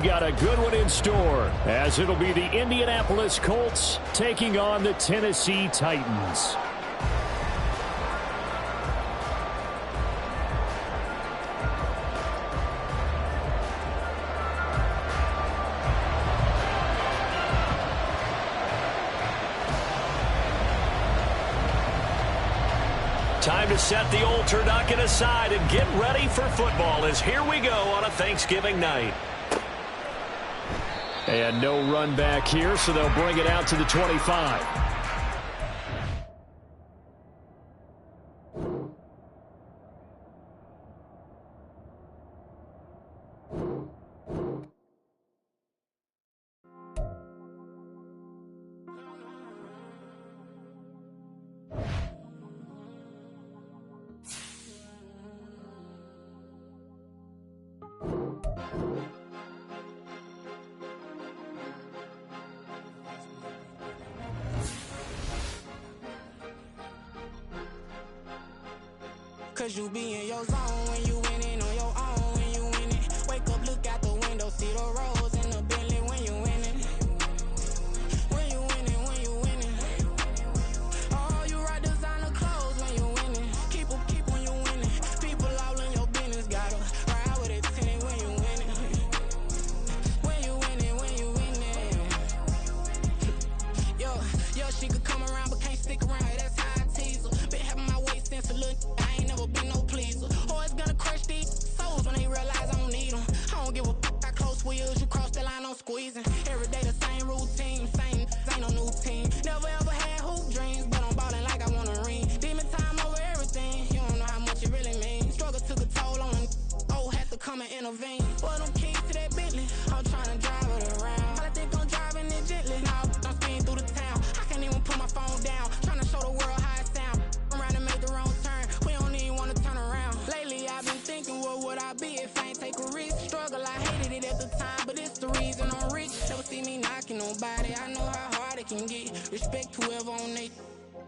we've got a good one in store, as it'll be the Indianapolis Colts taking on the Tennessee Titans. Time to set the old turducken aside and get ready for football, as here we go on a Thanksgiving night. And no run back here, so they'll bring it out to the 25. Cause you be in your zone when you winning on your own when you winning. Wake up, look out the window, see the rose in the Bentley when you winning. When you winning, when you winning. Oh, you rock designer clothes when you winning. Keep when you winning. People all in your business, gotta ride with it tinted when you winning. When you winning, when you winning. Yo, she could come around but can't stick around. That's how I tease her. Been having my waist since a little. Been no pleaser. Always gonna crush these souls when they realize I don't need them. I don't give a f*** how close wheels, you cross the line, I'm squeezing. Every day the same routine, same, ain't no new team. Never ever had hoop dreams, but I'm ballin' like I want a ring. Demon time over everything, you don't know how much it really means. Struggle took a toll on them, had to come and intervene. Boy, them keys to that Bentley, I'm trying to drive it around. I think I'm driving it gently, now I'm speeding through the town. I can't even put my phone down, trying to show the world how it sound. Around and make the wrong turn, we don't even wanna turn around. Lately I've been thinking, what would I be if I ain't take a risk? Struggle, I hated it at the time, but it's the reason I'm rich. Never see me knocking nobody, I know how hard it can get. Respect whoever on they,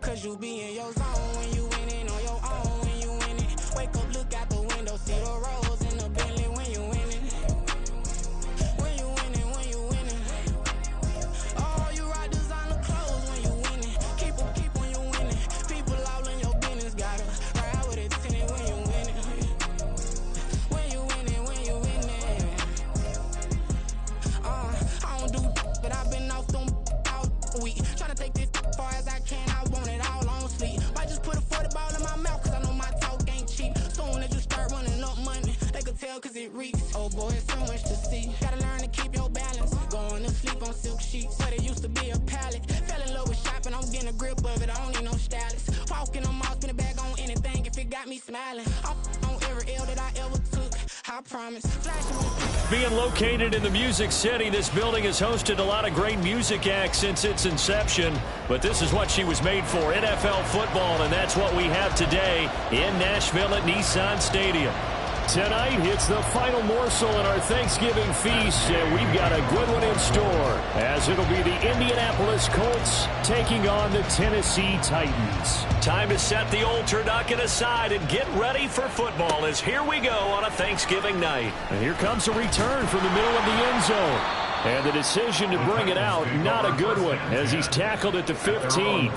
cause you be in your zone when you winning on your own when you winning. Wake up, look out the window, see the rose in the Bentley when you winning. When you winning, when you winning. Oh, you rock designer clothes when you winning. Keep when you winning. People all in your business, gotta ride with it tinted when you winning. When you winning, when you winning. I don't do, but I've been off them all week. Tryna take this far as I can, I want it all on sleep. Might just put a 40 ball in my mouth, cause I know my talk ain't cheap. Soon as you start running up money, they could tell cause it reeks. Oh boy, it's so much to see. Gotta learn to keep your balance. Going to sleep on silk sheets, said it used to be a pallet. Fell in love with shopping, I'm getting a grip of it, I don't need no stylist. Walking on mouth, spin it back on anything if it got me smiling. I'm on every L that I ever took, I promise. Being located in the Music City, this building has hosted a lot of great music acts since its inception. But this is what she was made for, NFL football, and that's what we have today in Nashville at Nissan Stadium. Tonight, it's the final morsel in our Thanksgiving feast, and we've got a good one in store, as it'll be the Indianapolis Colts taking on the Tennessee Titans. Time to set the old turducken aside and get ready for football, as here we go on a Thanksgiving night. And here comes a return from the middle of the end zone. And the decision to bring it out, not a good one, as he's tackled at the 15.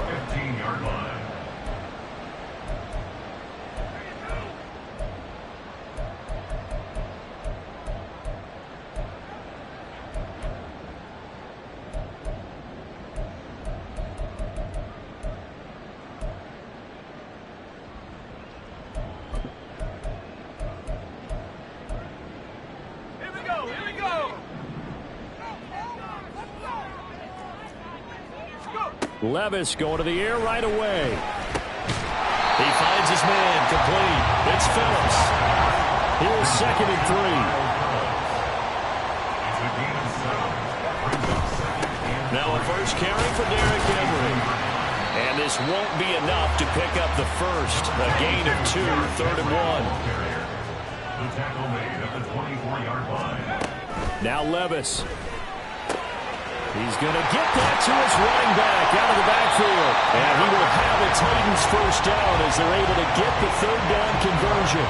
Levis going to the air right away. He finds his man, complete. It's Phillips. Here's 2nd and 3. Now a first carry for Derrick Henry. And this won't be enough to pick up the first. A gain of 2, 3rd and 1. The tackle made at the 24-yard line. Now Levis. He's going to get that to his running back out of the backfield. And he will have a Titans first down as they're able to get the 3rd down conversion.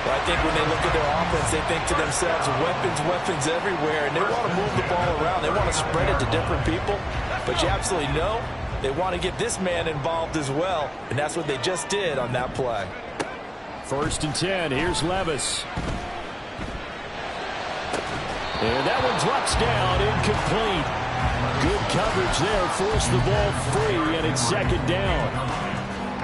Well, I think when they look at their offense, they think to themselves, weapons, weapons everywhere, and they want to move the ball around. They want to spread it to different people, but you absolutely know they want to get this man involved as well, and that's what they just did on that play. 1st and 10. Here's Levis. And that one drops down, incomplete. Good coverage there, forced the ball free, and it's 2nd down.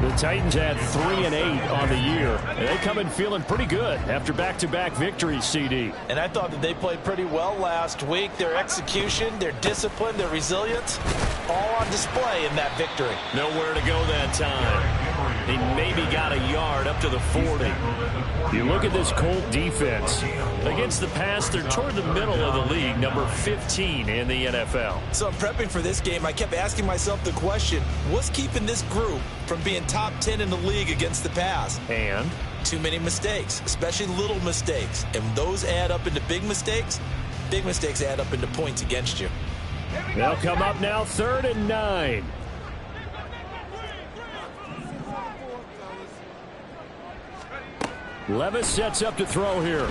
The Titans had 3 and 8 on the year, and they come in feeling pretty good after back-to-back victories, CD. And I thought that they played pretty well last week. Their execution, their discipline, their resilience, all on display in that victory. Nowhere to go that time. He maybe got a yard up to the 40. You look at this Colt defense. Against the pass, they're toward the middle of the league, number 15 in the NFL. So prepping for this game, I kept asking myself the question, what's keeping this group from being top 10 in the league against the pass? And? Too many mistakes, especially little mistakes. And those add up into big mistakes. Big mistakes add up into points against you. They'll come up now, 3rd and 9. Levis sets up to throw here.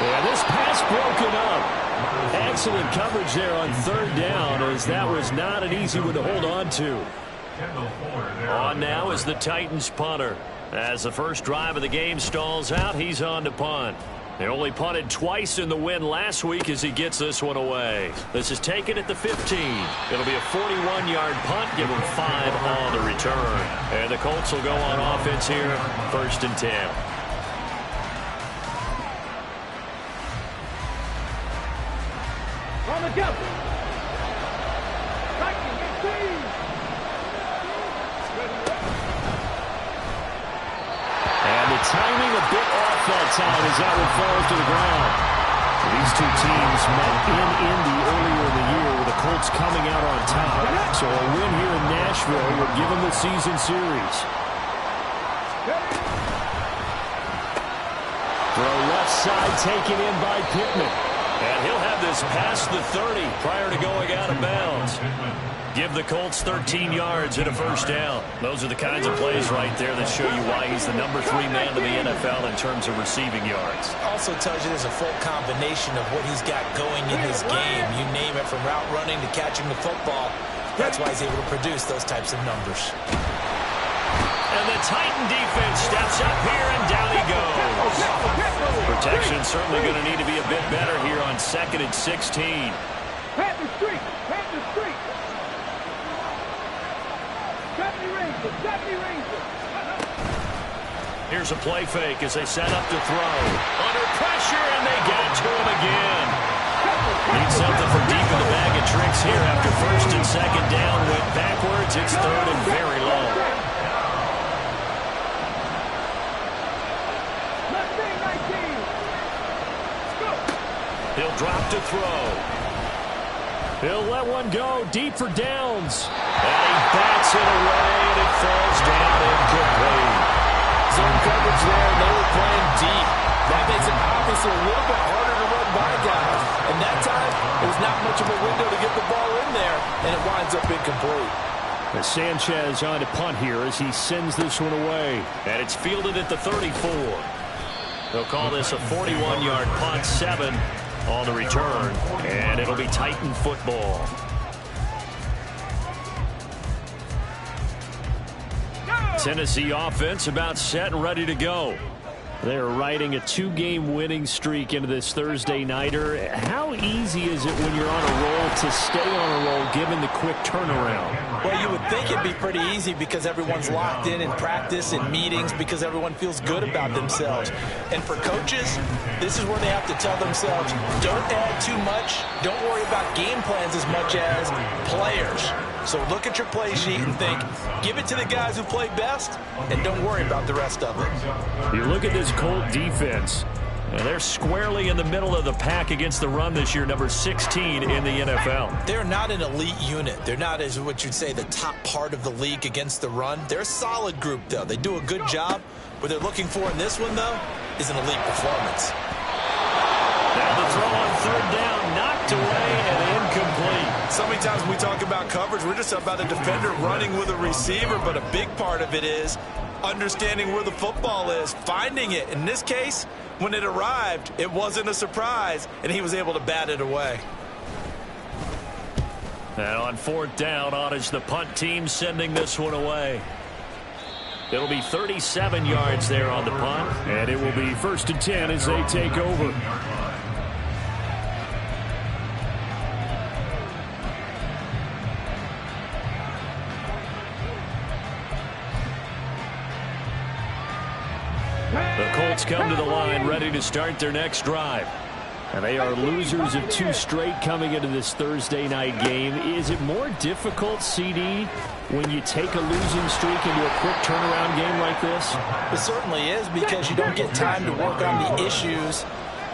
And this pass broken up. Excellent coverage there on 3rd down, as that was not an easy one to hold on to. On now is the Titans punter. As the first drive of the game stalls out, he's on to punt. They only punted twice in the win last week as he gets this one away. This is taken at the 15. It'll be a 41-yard punt, give him 5 on the return. And the Colts will go on offense here, 1st and 10. On the jump. And the timing a bit off that time as that one falls to the ground. These two teams met in Indy earlier in the year with the Colts coming out on top. So a win here in Nashville would give them the season series. Throw left side taken in by Pittman. And he'll have this past the 30 prior to going out of bounds. Give the Colts 13 yards and a 1st down. Those are the kinds of plays right there that show you why he's the number 3 man in the NFL in terms of receiving yards. Also tells you there's a full combination of what he's got going in his game. You name it, from route running to catching the football. That's why he's able to produce those types of numbers. And the Titan defense steps up here, and down he goes. Protection certainly going to need to be a bit better here on 2nd and 16. Panther streak. Panther streak. Here's a play fake as they set up to throw. Under pressure, and they get to him again. Need something from deep in the bag of tricks here after 1st and 2nd down. Went backwards. It's 3rd and very long. He'll drop to throw. He'll let one go deep for Downs. And he bats it away, and it falls down incomplete. Zone coverage there, and they were playing deep. That makes it obviously a little bit harder to run by guys. And that time, there's not much of a window to get the ball in there, and it winds up incomplete. Sanchez on to punt here as he sends this one away. And it's fielded at the 34. They'll call this a 41-yard punt, 7 on the return, and it'll be Titan football. Tennessee offense about set and ready to go. They're riding a 2-game winning streak into this Thursday nighter. How easy is it when you're on a roll to stay on a roll given the quick turnaround? Well, you would think it'd be pretty easy because everyone's locked in practice and meetings, because everyone feels good about themselves. And for coaches, this is where they have to tell themselves, don't add too much. Don't worry about game plans as much as players. So look at your play sheet and think, give it to the guys who play best, and don't worry about the rest of it. You look at this Colt defense. And they're squarely in the middle of the pack against the run this year, number 16 in the NFL. They're not an elite unit. They're not, as what you'd say, the top part of the league against the run. They're a solid group, though. They do a good job. What they're looking for in this one, though, is an elite performance. Now the throw on 3rd down, knocked away and incomplete. So many times when we talk about coverage, we're just about a defender running with a receiver, but a big part of it is understanding where the football is, finding it. In this case, when it arrived, it wasn't a surprise, and he was able to bat it away. And on 4th down, on is the punt team sending this one away. It'll be 37 yards there on the punt, and it will be 1st and 10 as they take over. The Colts come to the line ready to start their next drive. And they are losers of 2 straight coming into this Thursday night game. Is it more difficult, CD, when you take a losing streak into a quick turnaround game like this? It certainly is, because you don't get time to work on the issues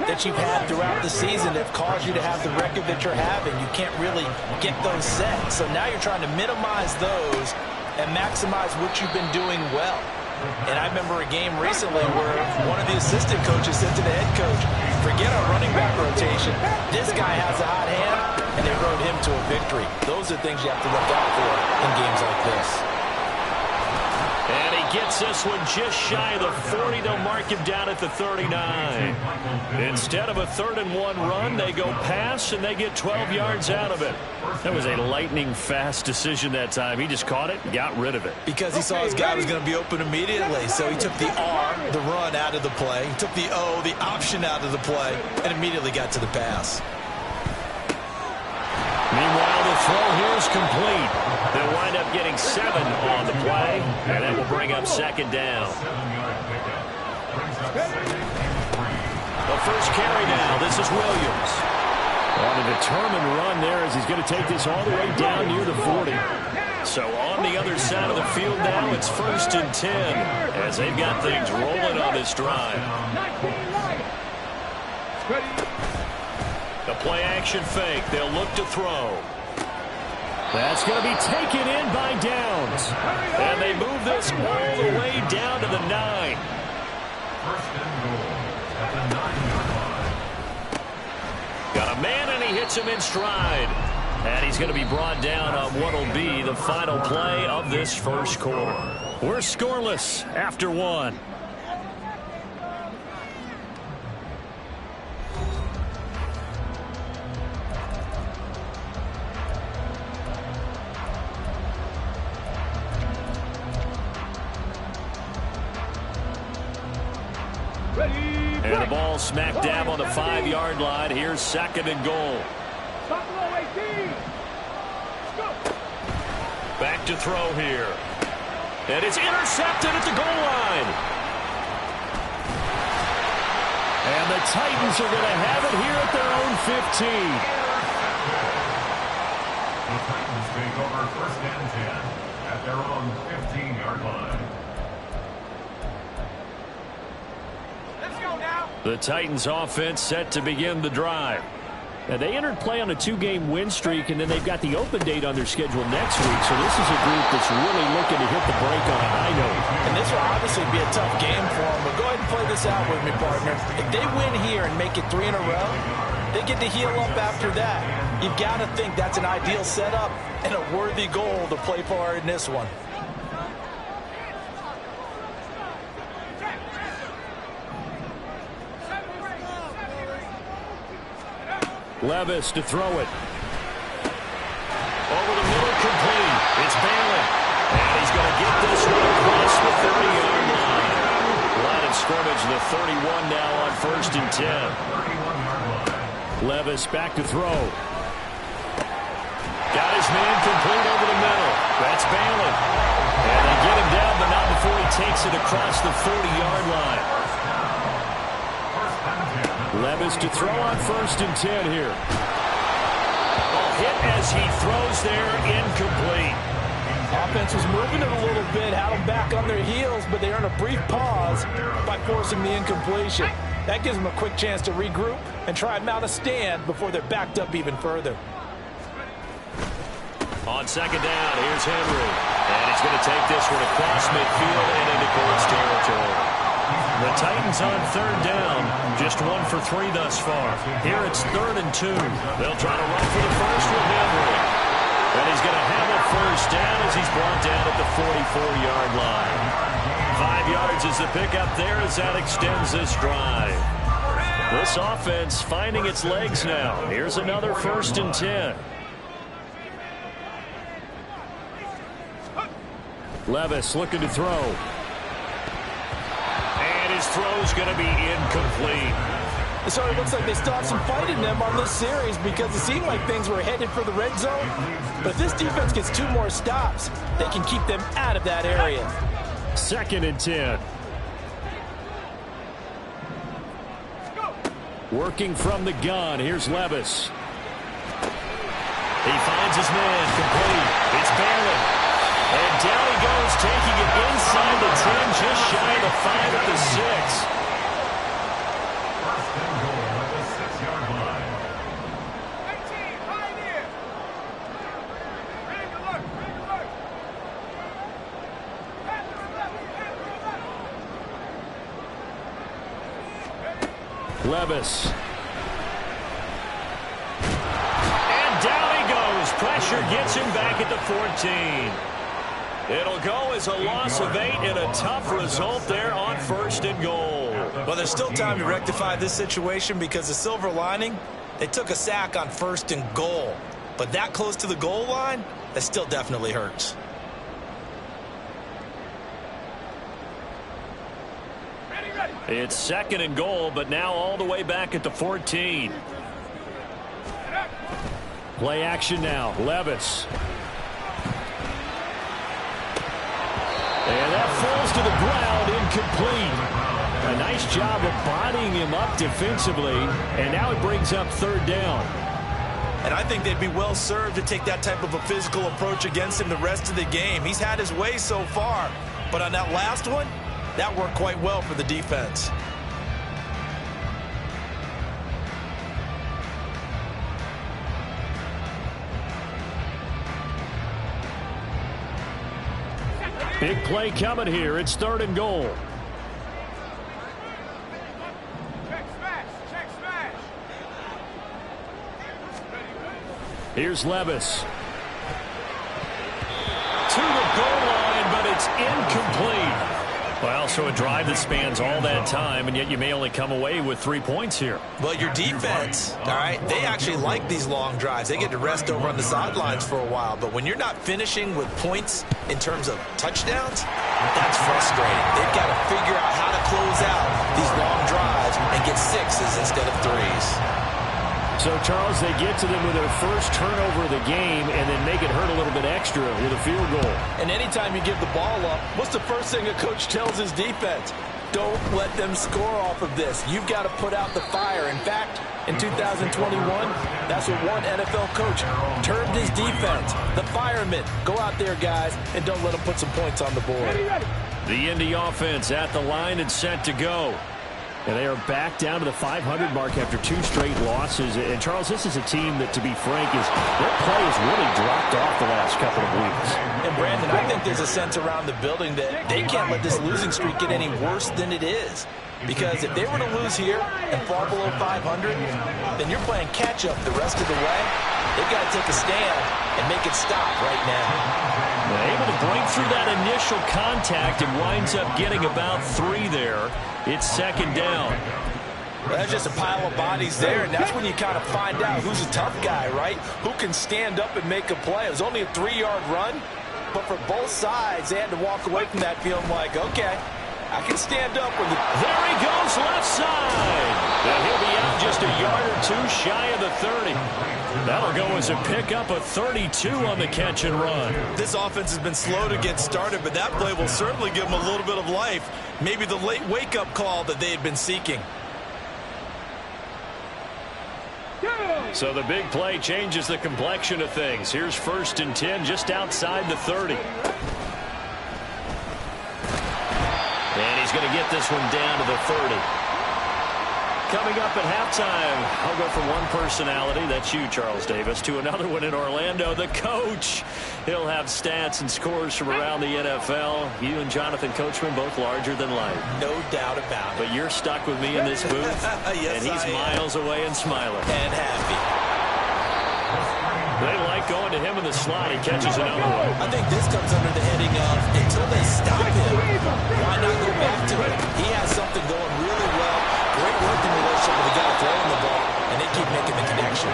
that you've had throughout the season that have caused you to have the record that you're having. You can't really get those set. So now you're trying to minimize those and maximize what you've been doing well. And I remember a game recently where one of the assistant coaches said to the head coach, forget our running back rotation. This guy has a hot hand, and they rode him to a victory. Those are things you have to look out for in games like this. And he gets this one just shy of the 40. They'll mark him down at the 39. Instead of a 3rd and 1 run, they go pass, and they get 12 yards out of it. That was a lightning-fast decision that time. He just caught it and got rid of it. Because he saw his guy was going to be open immediately, so he took the R, the run, out of the play. He took the O, the option, out of the play, and immediately got to the pass. Meanwhile, the throw here is complete. They'll wind up getting 7 on the play, and that will bring up 2nd down. The first carry now. This is Williams. On a determined run there as he's going to take this all the way down near the 40. So on the other side of the field now, it's 1st and 10 as they've got things rolling on this drive. The play action fake. They'll look to throw. That's going to be taken in by Downs. And they move this all the way down to the 9. Got a man, and he hits him in stride. And he's going to be brought down on what will be the final play of this first quarter. We're scoreless after 1. And the ball smack dab on the 5-yard line. Here's 2nd and goal. Back to throw here. And it's intercepted at the goal line. And the Titans are going to have it here at their own 15. The Titans take over 1st and 10 at their own 15-yard line. The Titans offense set to begin the drive. Now, they entered play on a 2-game win streak, and then they've got the open date on their schedule next week. So this is a group that's really looking to hit the break on a high note. And this will obviously be a tough game for them, but go ahead and play this out with me, partner. If they win here and make it 3 in a row, they get to heal up after that. You've got to think that's an ideal setup and a worthy goal to play for in this one. Levis to throw it. Over the middle, complete. It's Bailey. And he's going to get this one across the 30-yard line. Line of scrimmage, the 31 now on 1st and 10. Levis back to throw. Got his man complete over the middle. That's Bailey. And they get him down, but not before he takes it across the 40-yard line. Levis to throw on 1st and 10 here. Ball hit as he throws there, incomplete. Offense was moving it a little bit, had them back on their heels, but they earned a brief pause by forcing the incompletion. That gives them a quick chance to regroup and try and mount a stand before they're backed up even further. On 2nd down, here's Henry. And he's going to take this one across midfield and into Colts territory. The Titans on 3rd down, just 1 for 3 thus far. Here it's 3rd and 2. They'll try to run for the first with Henry. And he's going to have a 1st down as he's brought down at the 44-yard line. 5 yards is the pickup there as that extends this drive. This offense finding its legs now. Here's another 1st and 10. Levis looking to throw. And his throw's going to be incomplete. So it looks like they still have some fight in them on this series because it seemed like things were headed for the red zone. But if this defense gets 2 more stops, they can keep them out of that area. 2nd and 10. Working from the gun. Here's Levis. He finds his man. Complete. It's Barrett. And down he goes, taking it inside the 10, just shy of the 5 at the 6. First and goal at the 6-yard line. 18, pioneer. Bring the look, bring the look. Levis. And down he goes. Pressure gets him back at the 14. It'll go as a loss of 8 and a tough result there on 1st and goal. Well, there's still time to rectify this situation because the silver lining, they took a sack on 1st and goal. But that close to the goal line, that still definitely hurts. It's 2nd and goal, but now all the way back at the 14. Play action now. Levis. And that falls to the ground, incomplete. A nice job of bodying him up defensively, and now it brings up 3rd down. And I think they'd be well served to take that type of a physical approach against him the rest of the game. He's had his way so far, but on that last one, that worked quite well for the defense. Big play coming here. It's 3rd and goal. Check smash, check smash. Here's Levis. To the goal line, but it's incomplete. Well, so a drive that spans all that time, and yet you may only come away with 3 points here. Well, your defense, all right, they actually like these long drives. They get to rest over on the sidelines for a while. But when you're not finishing with points in terms of touchdowns, that's frustrating. They've got to figure out how to close out these long drives and get 6s instead of 3s. So, Charles, they get to them with their first turnover of the game and then make it hurt a little bit extra with a field goal. And anytime you give the ball up, what's the first thing a coach tells his defense? Don't let them score off of this. You've got to put out the fire. In fact, in 2021, that's what one NFL coach termed his defense. The firemen. Go out there, guys, and don't let them put some points on the board. The Indy offense at the line and set to go. And they are back down to the 500 mark after 2 straight losses. And, Charles, this is a team that, to be frank, their play has really dropped off the last couple of weeks. And, Brandon, I think there's a sense around the building that they can't let this losing streak get any worse than it is. Because if they were to lose here and fall below 500, then you're playing catch-up the rest of the way. They've got to take a stand and make it stop right now. Able to break through that initial contact and winds up getting about 3 there. It's 2nd down. Well, that's just a pile of bodies there, and that's when you kind of find out who's a tough guy, right? Who can stand up and make a play. It was only a 3-yard run, but for both sides, they had to walk away from that feeling like, okay, I can stand up when There he goes, left side. And he'll be out just a yard or 2 shy of the 30. That'll go as a pickup of 32 on the catch and run. This offense has been slow to get started, but that play will certainly give them a little bit of life. Maybe the late wake-up call that they had been seeking. So the big play changes the complexion of things. Here's 1st and 10 just outside the 30. And he's going to get this one down to the 30. Coming up at halftime, I'll go from one personality, that's you, Charles Davis, to another one in Orlando, the coach. He'll have stats and scores from around the NFL. You and Jonathan Coachman, both larger than life. No doubt about it. But you're stuck with me in this booth, Yes, and he's miles away and smiling. And happy. They like going to him in the slot. He catches another one. I think this comes under the heading of until they stop him, why not go back to it? He has something going really well. Great working relationship with the guy throwing the ball, and they keep making the connection.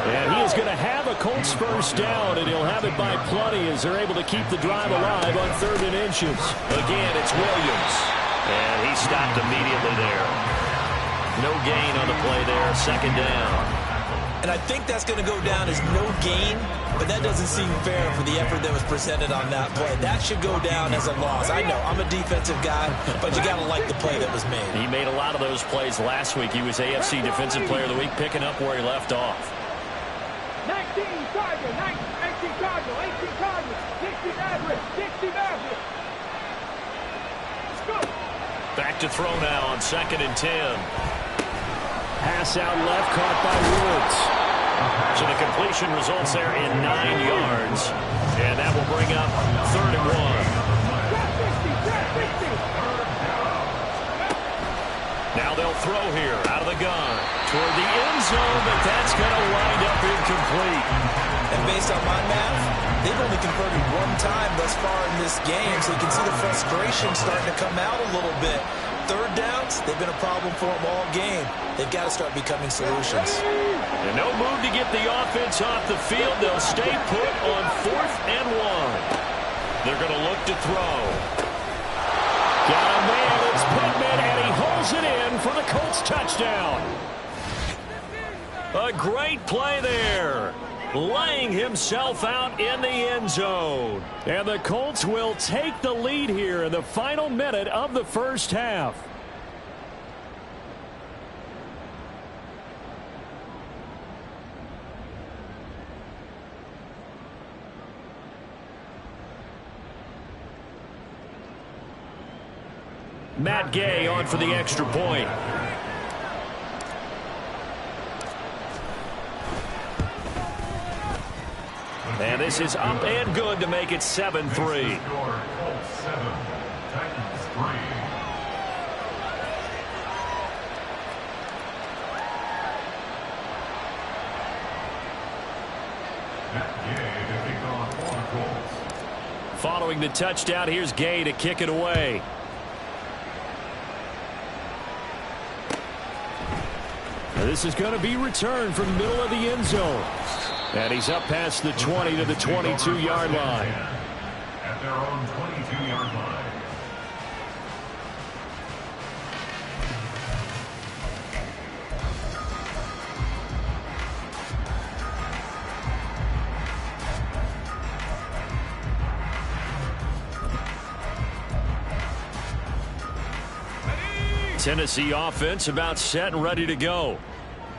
And he is going to have a Colts first down, and he'll have it by plenty as they're able to keep the drive alive on 3rd and inches. Again, it's Williams. And he stopped immediately there. No gain on the play there, 2nd down. And I think that's going to go down as no gain, but that doesn't seem fair for the effort that was presented on that play. That should go down as a loss. I know, I'm a defensive guy, but you got to like the play that was made. He made a lot of those plays last week. He was AFC Defensive Player of the Week, picking up where he left off. 19 Cardinals, 18 Cardinals, 18 Cardinals, 60 Mavericks, 60 Mavericks. Let's go. Back to throw now on 2nd and 10. Pass out left, caught by Woods. So the completion results there in 9 yards. And that will bring up 3rd and 1. Now they'll throw here out of the gun toward the end zone, but that's going to wind up incomplete. And based on my math, they've only converted 1 time thus far in this game, so you can see the frustration starting to come out a little bit. 3rd downs, they've been a problem for them all game. They've got to start becoming solutions. And no move to get the offense off the field. They'll stay put on 4th and 1. They're going to look to throw. Got a man, it's Pittman, and he holds it in for the Colts touchdown. A great play there, laying himself out in the end zone. And the Colts will take the lead here in the final minute of the first half. Matt Gay on for the extra point. And this is up and good to make it 7-3. Colts 7, Titans 3. Following the touchdown, here's Gay to kick it away. This is going to be returned from the middle of the end zone. And he's up past the 20 to the 22-yard line. At their own 22-yard line. Tennessee offense about set and ready to go.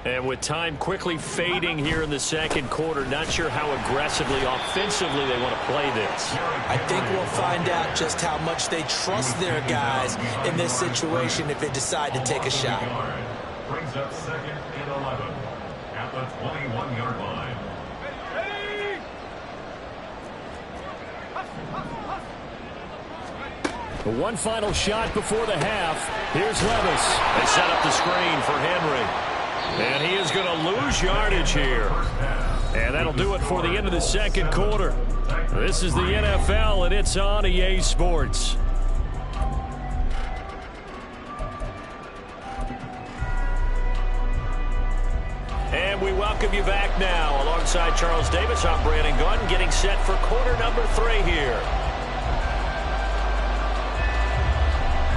And with time quickly fading here in the second quarter, not sure how aggressively, offensively they want to play this. I think we'll find out just how much they trust their guys in this situation if they decide to take a shot. Brings up 2nd and 11 at the 21-yard line. One final shot before the half. Here's Levis. They set up the screen for Henry. And he is going to lose yardage here. And that'll do it for the end of the second quarter. This is the NFL, and it's on EA Sports. And we welcome you back now. Alongside Charles Davis, I'm Brandon Gunn, getting set for quarter number 3 here.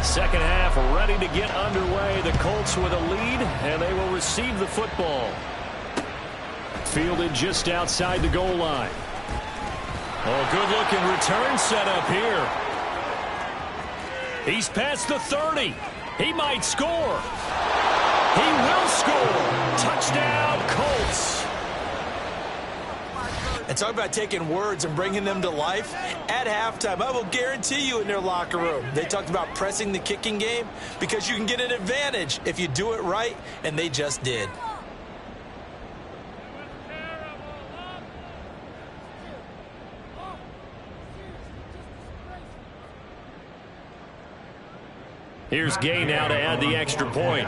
Second half ready to get underway. The Colts with a lead, and they will receive the football. Fielded just outside the goal line. Oh, good-looking return set up here. He's past the 30. He might score. He will score. Touchdown, Colts. And talk about taking words and bringing them to life. At halftime, I will guarantee you in their locker room, they talked about pressing the kicking game because you can get an advantage if you do it right, and they just did. Here's Gay now to add the extra point.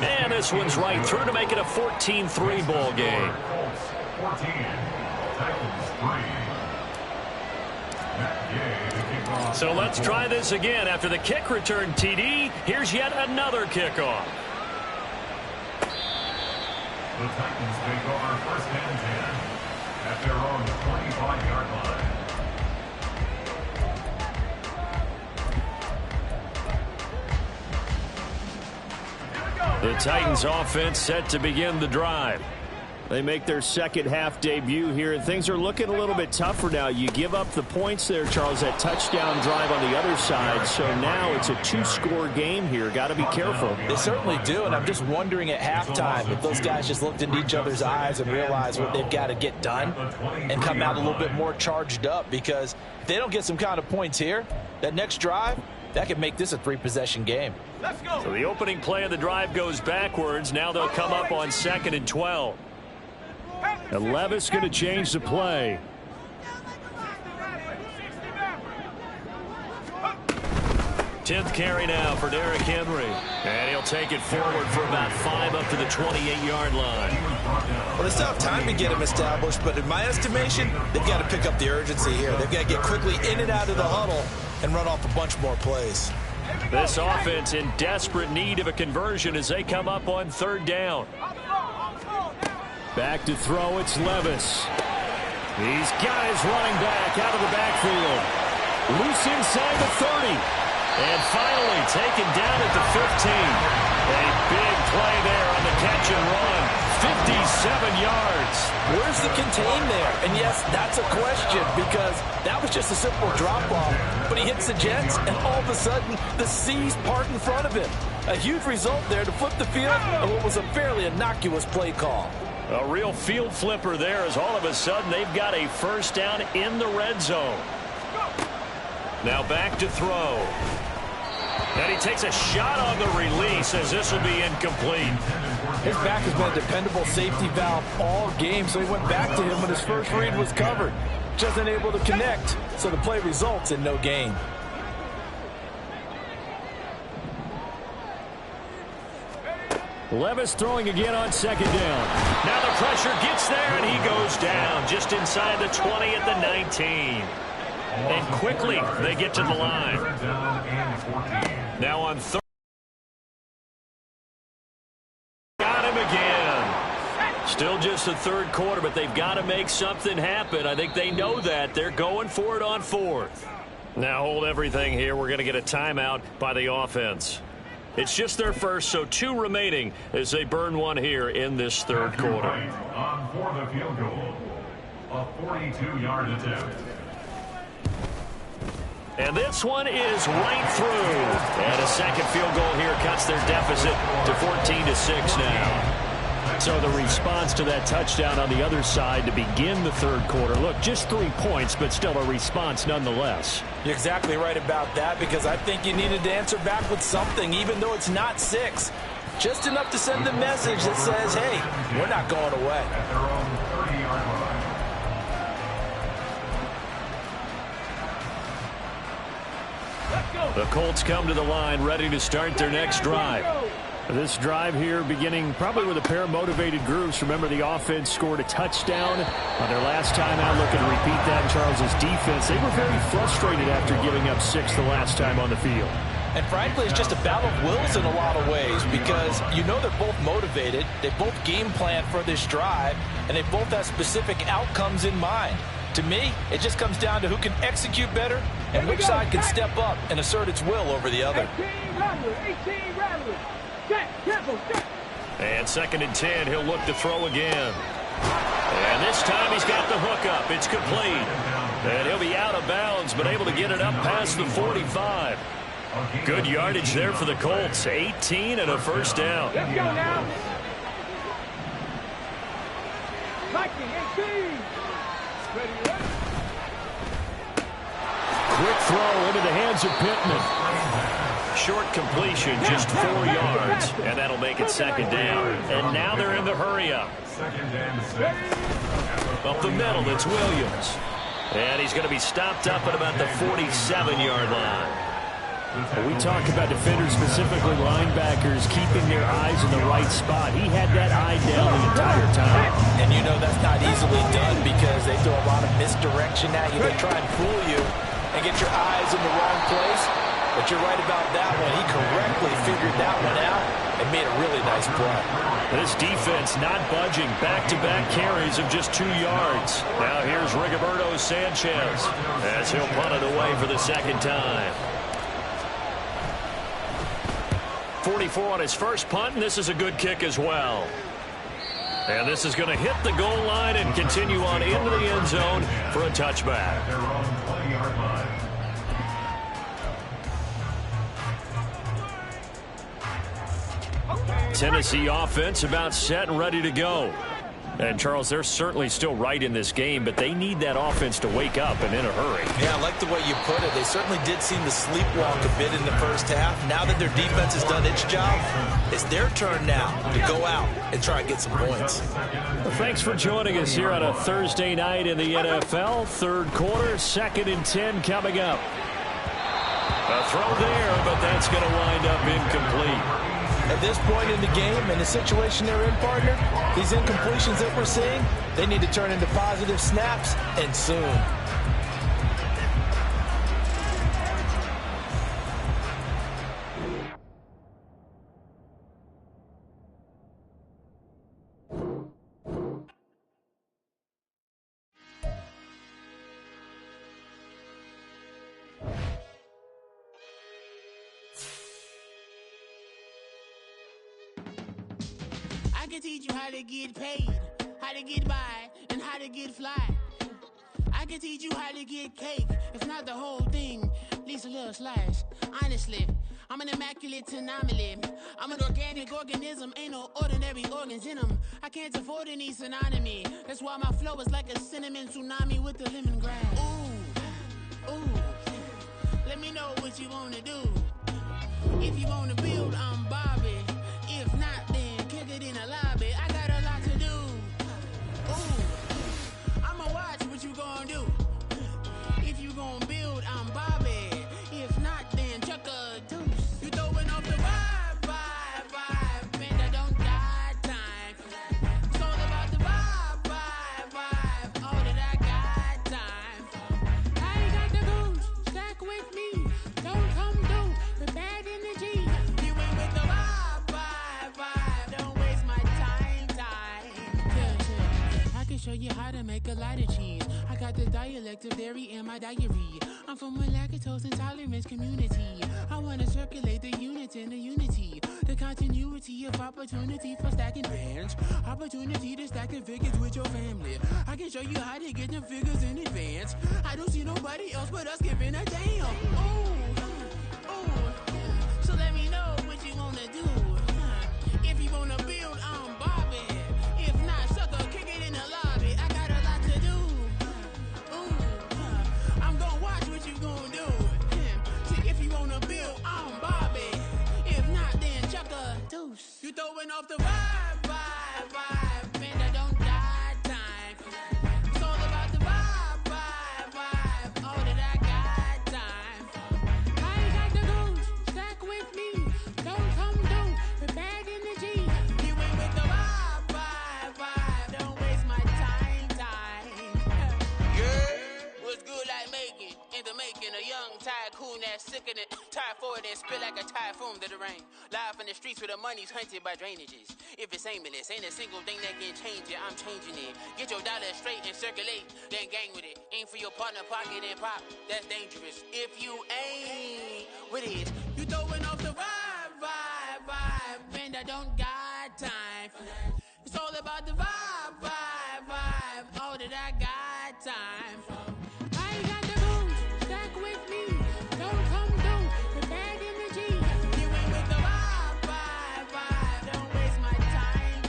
And this one's right through to make it a 14-3 ball game. Colts 14, Titans 3. So let's try this again. After the kick return TD, here's yet another kickoff. The Titans take over first and 10 at their own 25-yard line. The Titans offense set to begin the drive. They make their second half debut here, and things are looking a little bit tougher now. You give up the points there, Charles, that touchdown drive on the other side. So now it's a two-score game here. Got to be careful. They certainly do, and I'm just wondering at halftime if those guys just looked into each other's eyes and realized what they've got to get done and come out a little bit more charged up, because if they don't get some kind of points here, that next drive, that could make this a three-possession game. Let's go. So the opening play of the drive goes backwards. Now they'll come up on 2nd and 12. And Levis going to change the play. Tenth carry now for Derrick Henry. And he'll take it forward for about 5 up to the 28-yard line. Well, it's tough time to get him established, but in my estimation, they've got to pick up the urgency here. They've got to get quickly in and out of the huddle and run off a bunch more plays. This offense in desperate need of a conversion as they come up on 3rd down. Back to throw, it's Levis. He's got his running back out of the backfield. Loose inside the 30. And finally taken down at the 15. A big play there on the catch and run. 57 yards. Where's the contain there? And yes, that's a question, because that was just a simple drop-off. But he hits the Jets, and all of a sudden, the seas part in front of him. A huge result there to flip the field on what was a fairly innocuous play call. A real field flipper there, as all of a sudden they've got a first down in the red zone. Now back to throw. And he takes a shot on the release as this will be incomplete. His back has been a dependable safety valve all game, so he went back to him when his first read was covered. Just unable to connect, so the play results in no gain. Levis throwing again on 2nd down. Now the pressure gets there, and he goes down just inside the 20 at the 19. And quickly they get to the line. Now on 3rd. Got him again. Still just the 3rd quarter, but they've got to make something happen. I think they know that. They're going for it on 4th. Now hold everything here. We're going to get a timeout by the offense. It's just their first, so 2 remaining as they burn one here in this 3rd quarter. On for the field goal, a 42-yard attempt. And this one is right through. And a second field goal here cuts their deficit to 14-6 now. So the response to that touchdown on the other side to begin the 3rd quarter. Look, just 3 points, but still a response nonetheless. You're exactly right about that, because I think you needed to answer back with something, even though it's not 6. Just enough to send a message that says, hey, we're not going away. At their own 30-yard line. The Colts come to the line ready to start their next drive. This drive here beginning probably with a pair of motivated groups. Remember, the offense scored a touchdown on their last time out. Looking to repeat that in Charles's defense. They were very frustrated after giving up 6 the last time on the field. And frankly, it's just a battle of wills in a lot of ways, because you know they're both motivated, they both game plan for this drive, and they both have specific outcomes in mind. To me, it just comes down to who can execute better and which side can step up and assert its will over the other. 18 Rattler. And 2nd and 10, he'll look to throw again. And this time he's got the hook up. It's complete. And he'll be out of bounds, but able to get it up past the 45. Good yardage there for the Colts. 18 and a first down. Let's go now. 18. Ready. Quick throw into the hands of Pittman. Short completion, just 4 yards, and that'll make it 2nd down. And now they're in the hurry up. 2nd and 6. Up the middle, it's Williams. And he's going to be stopped up at about the 47-yard line. We talk about defenders, specifically linebackers, keeping their eyes in the right spot. He had that eye down the entire time. And you know that's not easily done because they throw a lot of misdirection at you. They try and fool you and get your eyes in the wrong place. But you're right about that one. He correctly figured that one out and made a really nice play. This defense not budging. Back-to-back carries of just 2 yards. Now here's Rigoberto Sanchez as he'll punt it away for the second time. 44 on his first punt, and this is a good kick as well. And this is going to hit the goal line and continue on into the end zone for a touchback. Their own 20-yard line. Tennessee offense about set and ready to go. And, Charles, they're certainly still right in this game, but they need that offense to wake up and in a hurry. Yeah, I like the way you put it. They certainly did seem to sleepwalk a bit in the first half. Now that their defense has done its job, it's their turn now to go out and try and get some points. Well, thanks for joining us here on a Thursday night in the NFL. Third quarter, 2nd and 10 coming up. A throw there, but that's going to wind up incomplete. At this point in the game and the situation they're in, partner, these incompletions that we're seeing, they need to turn into positive snaps, and soon. I can teach you how to get paid, how to get by, and how to get fly. I can teach you how to get cake, if not the whole thing, at least a little slice. Honestly, I'm an immaculate anomaly. I'm an organic organism, ain't no ordinary organs in them. I can't afford any synonymy. That's why my flow is like a cinnamon tsunami with the lemongrass. Ooh, ooh, let me know what you wanna do. If you wanna build, I'm Bobby. If not, then kick it in the lobby. I got a lot to do. Ooh, I'ma watch what you gonna do. If you gonna build, I'm Bobby. If not, then chuck a deuce. You throwing off the vibe, and I don't got time. It's all about the vibe, all that I got time. I ain't got the goose, stack with me. Don't come through with bad energy. You ain't with the vibe, don't waste my time. Yeah. I can show you how to make a lot of cheese. I got the dialect of dairy in my diary. I'm from a lactose intolerance community. I wanna circulate the units in the unity. The continuity of opportunity for stacking bands. Opportunity to stack the figures with your family. I can show you how to get them figures in advance. I don't see nobody else but us giving a damn. Ooh. So let me know what you wanna do. If you wanna build, I'm Bobby. If not, sucker, kick it in the lobby. I got a lot to do. Ooh, I'm gonna watch what you gonna do. See, if you wanna build, I'm Bobby. If not, then chuck a deuce. You throwing off the vibe, and I don't got time. It's all about the vibe, all that I got time. I ain't got the goose, stack with me. Don't come through with bad energy. You ain't with the vibe, don't waste my time. Yeah, what's good like making? In the making, a young tycoon that's sick in it. Tired for it and spit like a typhoon to the rain. Live in the streets where the money's hunted by drainages. If it's aimless, ain't a single thing that can change it. I'm changing it. Get your dollar straight and circulate, then gang with it. Aim for your partner, pocket and pop. That's dangerous. If you ain't with it, you throwing off the vibe, and I don't got time. It's all about the vibe, all that I got time. I ain't got the goose, stack with me. Don't come through with bad energy. You ain't with the vibe, don't waste my time.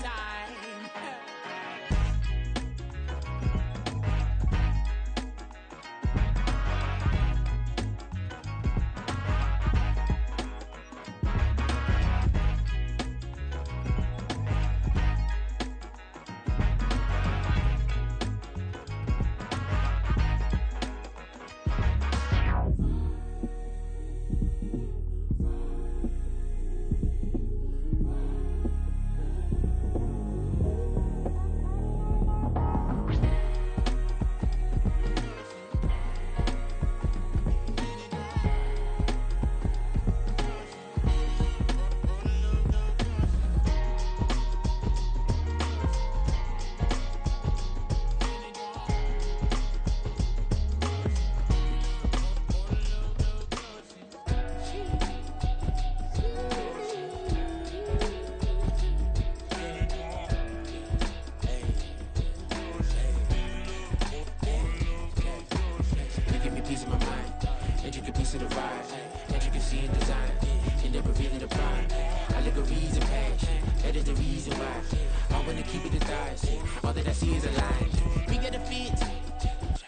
reason why. I wanna keep it as ours. All that I see is a lie. We got a fit,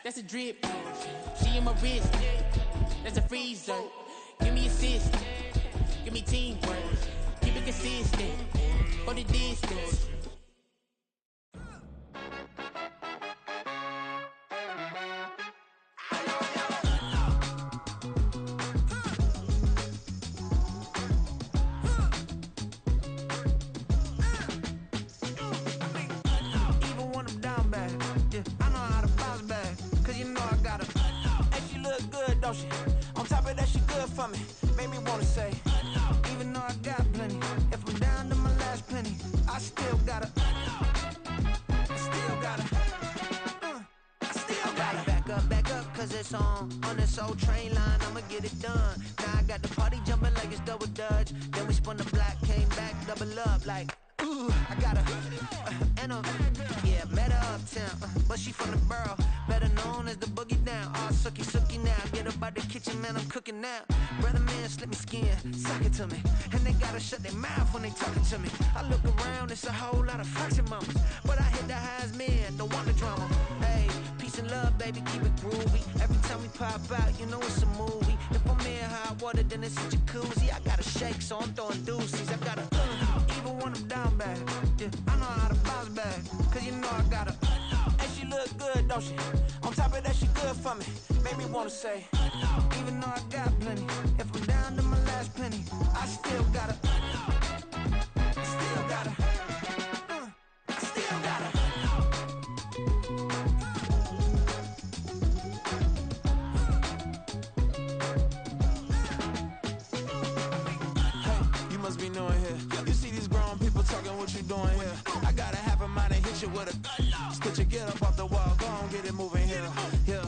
that's a drip. She in my wrist, that's a freezer. Give me assist, give me teamwork. Keep it consistent, for the distance. On top of that, she good for me. Made me wanna say, even though I got plenty, if I'm down to my last penny, I still gotta back up, cause it's on this old train line, I'ma get it done. Now I got the party jumping like it's double dutch. Then we spun the block, came back, double up like, ooh, I got a, yeah, met her uptown, but she from the borough, better known as the boogie down. All sookie now, get up out the kitchen, man, I'm cooking now. Brother man, slip me skin, suck it to me, and they gotta shut their mouth when they talking to me. I look around, it's a whole lot of flirting mamas, but I hit the highs, man, don't want the drama. Hey, peace and love, baby, keep it groovy. Every time we pop out, you know it's a movie. If I'm in hot water, then it's a jacuzzi. I gotta shake, so I'm throwing deuces. I gotta, even when I'm down bad, yeah, I know how to bounce back, cause you know I gotta, and she look good, don't she? On top of that, she good for me. Made me wanna say, even though I got plenty, if I'm down to my last penny, I still gotta, still gotta. Be knowing here. You see these grown people talking, what you doing here? I gotta have a mind and hit you with a stitch you get up off the wall, go on, get it moving here. Yeah,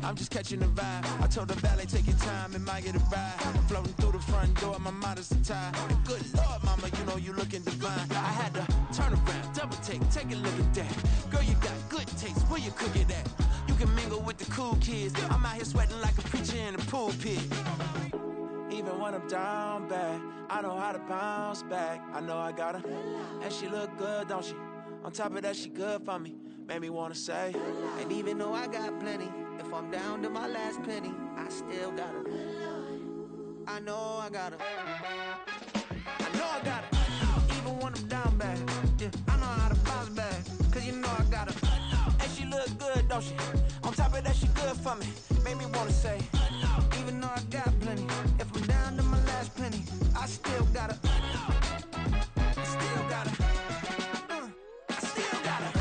I'm just catching the vibe. I told the valet, take your time, it might get a ride. Floating through the front door, my mind is tied. And good Lord, mama, you know you looking divine. I had to turn around, double take a look at that. Girl, you got good taste, where you cook it at? You can mingle with the cool kids. I'm out here sweating like a preacher in the pulpit. Even when I'm down bad, I know how to bounce back. I know I got her, and she look good, don't she? On top of that, she good for me. Made me wanna say, and even though I got plenty, if I'm down to my last penny, I still got her. I know I got her. I know I got her. Even when I'm down bad, yeah, I know how to bounce back, cause you know I got her. And she look good, don't she? On top of that, she good for me. Made me wanna say, even though I got plenty, if I'm down to my last penny, I still gotta, still gotta, still gotta.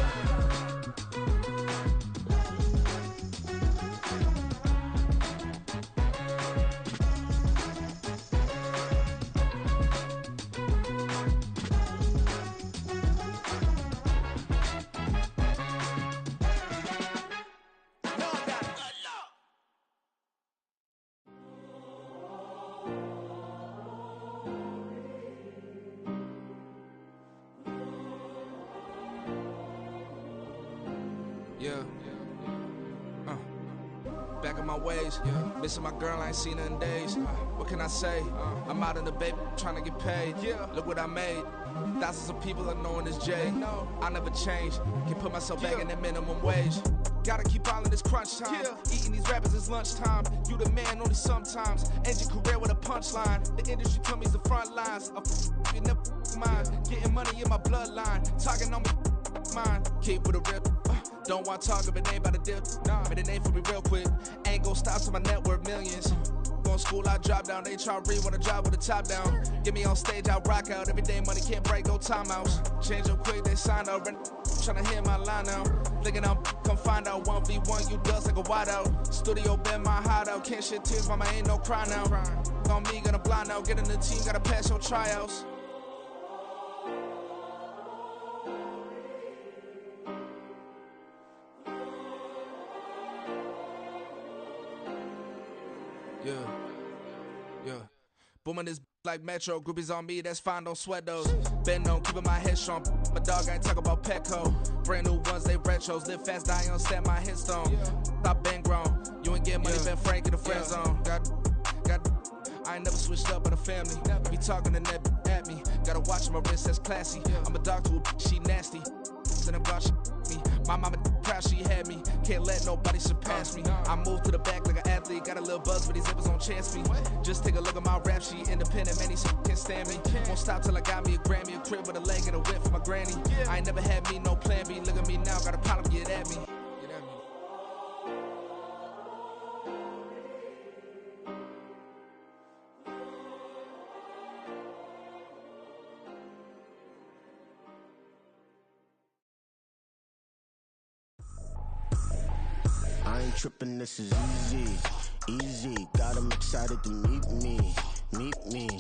Yeah. Back in my ways. Missing my girl, I ain't seen her in days. What can I say? I'm out in the baby trying to get paid. Look what I made. Thousands of people are knowing this Jay. I never change. Can put myself back in the minimum wage. Gotta keep all in this crunch time. Eating these rappers is lunchtime. You the man only sometimes. End your career with a punchline. The industry told me it's the front lines. You never mind. Getting money in my bloodline. Talking on me mine. Keep with a real. Don't want to talk if it ain't about a dip. Made a name for me real quick. Ain't gon' stop till my net worth millions. Going school, I drop down. They try to read when I drop with the top down. Get me on stage, I rock out. Every day money can't break, no timeouts. Change up quick, they sign up. Tryna hear my line now. Thinking I'm come find out 1v1, you dust like a wideout. Studio been my hideout. Can't shed tears, mama ain't no cry now. On me, gonna blind out. Get in the team, gotta pass your tryouts. Yeah. Booming this like Metro. Groupies on me, that's fine, don't sweat those. Been on, keeping my head strong. My dog ain't talk about Petco. Brand new ones, they retros. Live fast, die on, stand my headstone. Stop been grown. You ain't get money, been frank in the friend zone. Got. I ain't never switched up on the family. Be talking to that at me. Gotta watch my wrist, that's classy. I'm a dog to a she nasty. And about she me. My mama proud she had me. Can't let nobody surpass me. I move to the back like an athlete. Got a little buzz, but these zippers on chance me. Just take a look at my rap sheet. Independent, man, these can't stand me. Won't stop till I got me a Grammy, a crib with a leg and a whip for my granny. I ain't never had me no plan B. Look at me now, got a problem, get at me. I ain't trippin', this is easy. Got them excited to meet me.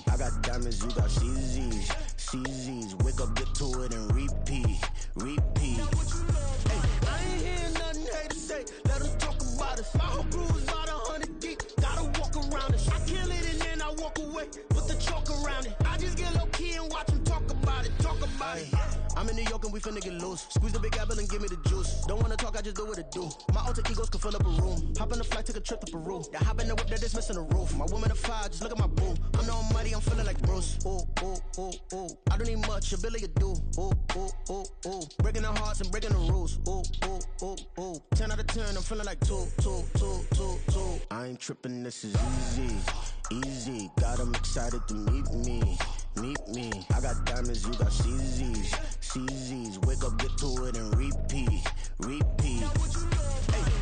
I got diamonds, you got CZs. Wake up, get to it, and repeat. Hey, I ain't hearing nothing hate to say. Let them talk about us. My whole crew is about 100 deep. Gotta walk around it. I kill it and then I walk away with the chalk around it. I just get low key and watch them talk about it. I'm in New York and we finna get loose. Squeeze the big apple and give me the juice. Don't wanna talk, I just do what it do. My alter egos can fill up a room. Hop on the flight, take a trip to Peru. That hop in the whip that is missing the roof. My woman a fire, just look at my boo. I'm no money, I'm feeling like Bruce. Ooh. I don't need much, ability to do. Ooh. Breaking the hearts and breaking the rules. Ooh. 10 out of 10, I'm feeling like two. I ain't tripping, this is easy. Got them excited to meet me. I got diamonds, you got CZs. Wake up, get to it, and repeat. Hey,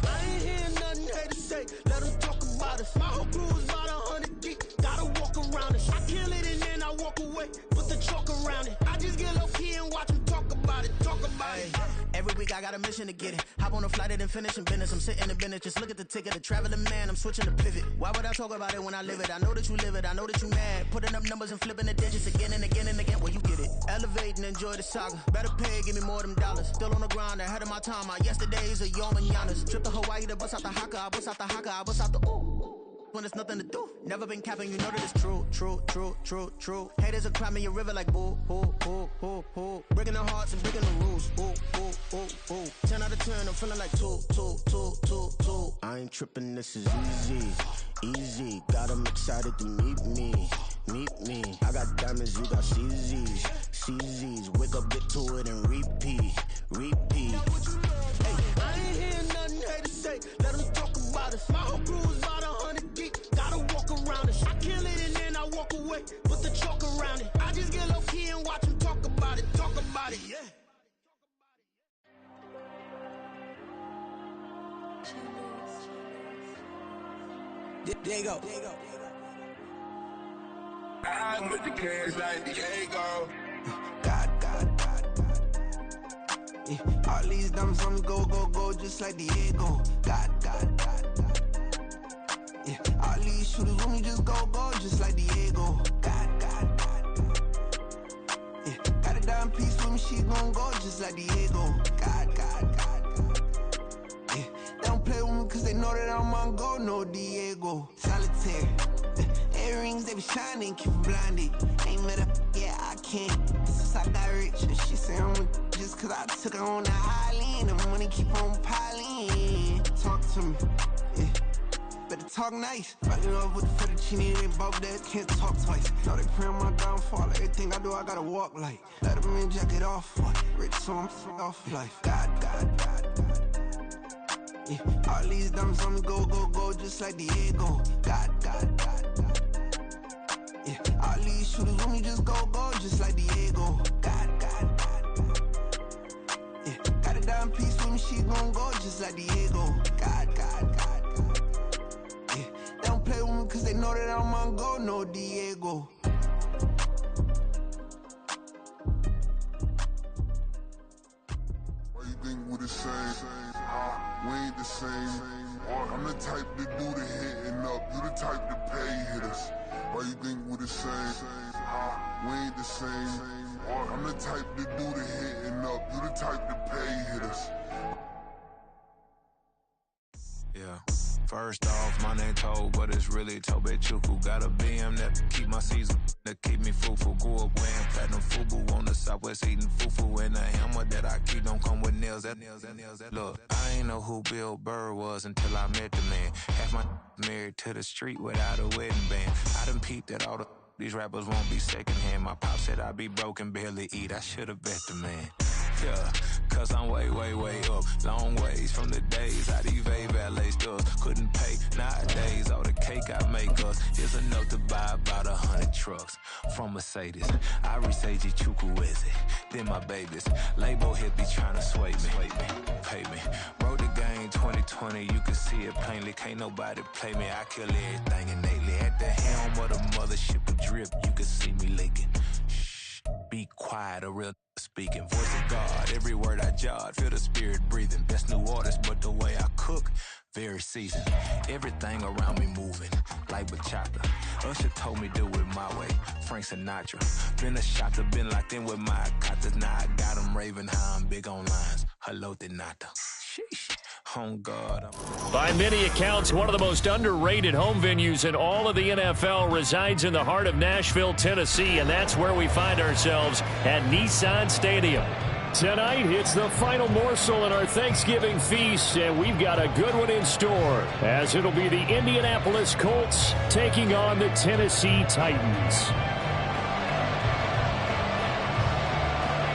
I ain't hearing nothing hate to say. Let them talk about us. My whole crew is about 100 deep. Gotta walk around it. I kill it and then I walk away with the chalk around it. I just get low key and watch them talk about it. Every week I got a mission to get it. Hop on a flight and finish in business. I'm sitting in business, just look at the ticket. A traveling man, I'm switching to pivot. Why would I talk about it when I live it? I know that you live it, I know that you mad. Putting up numbers and flipping the digits again and again. Well, you get it. Elevate and enjoy the saga. Better pay, give me more them dollars. Still on the grind, ahead of my time. My yesterdays are your mananas. Trip to Hawaii to bust out the haka. I bust out the ooh. When there's nothing to do. Never been capping, you know that it's true. Haters are climbing your river like boo. Breaking the hearts and breaking the rules. Ooh. 10 out of 10, I'm feeling like two. I ain't tripping, this is easy. Got them excited to meet me. I got diamonds, you got CZs. Wake up, get to it, and repeat. Hey, I ain't hearing nothing hate to say. Let them talk about us. My whole crew is about 100 deep. Gotta walk around it. I kill it and then I walk away with the chalk around it. I just get low key and watch them talk about it. Yeah. There you go. I'm with the cash like Diego. God. Yeah. All these diamonds on me go, just like Diego. God. Yeah. All these shooters on me just go, just like Diego. God. Yeah. Got a dime piece with me, she gon' go just like Diego. God. Yeah. They don't play with me cause they know that I'm on go, no Diego. Solitaire. Earrings, they be shining, keep blinded. Ain't met up, yeah, I can't. Since I got rich, and she say I'm just cause I took her on the island. The money keep on piling. Talk to me, yeah. Better talk nice. Fucking up with the fettuccine, they both dead, can't talk twice. Now they praying my downfall. Everything I do, I gotta walk like. Let them in, jacket off. Rich, so I'm off life. God. Yeah. All these diamonds on me go, just like Diego. God. Yeah. All these shooters on me just go, just like Diego. God. Yeah. Got a dime piece with me, she gon' go just like Diego. God. Yeah. They don't play with me cause they know that I'm on go, no Diego. Why you think we the same? We ain't the same. I'm the type to do the hitting up. You the type to pay hitters. Why you think we the same? We ain't the same. I'm the type to do the hitting up. You the type to pay hitters. Yeah. First off, my name Toad, but it's really Tobe Chuku. Got a BM that keep my season, that keep me fufu. Grew up wearing platinum fubu on the southwest eating fufu. And the hammer that I keep don't come with Look, I ain't know who Bill Burr was until I met the man. Half my married to the street without a wedding band. I done peeped at all these rappers won't be secondhand. My pop said I'd be broken, barely eat. I should've bet the man. Yeah, cause I'm way, way, way up. Long ways from the days I these valet stores couldn't pay. Nowadays, all the cake I make us is enough to buy about 100 trucks from Mercedes. I resage Chukwueze, then my babies. Label hit be trying to sway me, pay me. Wrote the game 2020, you can see it plainly. Can't nobody play me, I kill everything innately. At the helm of the mothership of drip, you can see me leaking. Shh, be quiet, a real speaking. Voice of God, every word I jot, feel the spirit breathing. Best new artist, but the way I cook, very seasoned. Everything around me moving, like bachata. Usher told me do it my way, Frank Sinatra. Been a shotter, been locked in with my katas. Now I got them raving how I'm big on lines. Hello, Denata. Sheesh. Oh God. By many accounts, one of the most underrated home venues in all of the NFL resides in the heart of Nashville, Tennessee, and that's where we find ourselves at Nissan Stadium. Tonight, it's the final morsel in our Thanksgiving feast, and we've got a good one in store, as it'll be the Indianapolis Colts taking on the Tennessee Titans.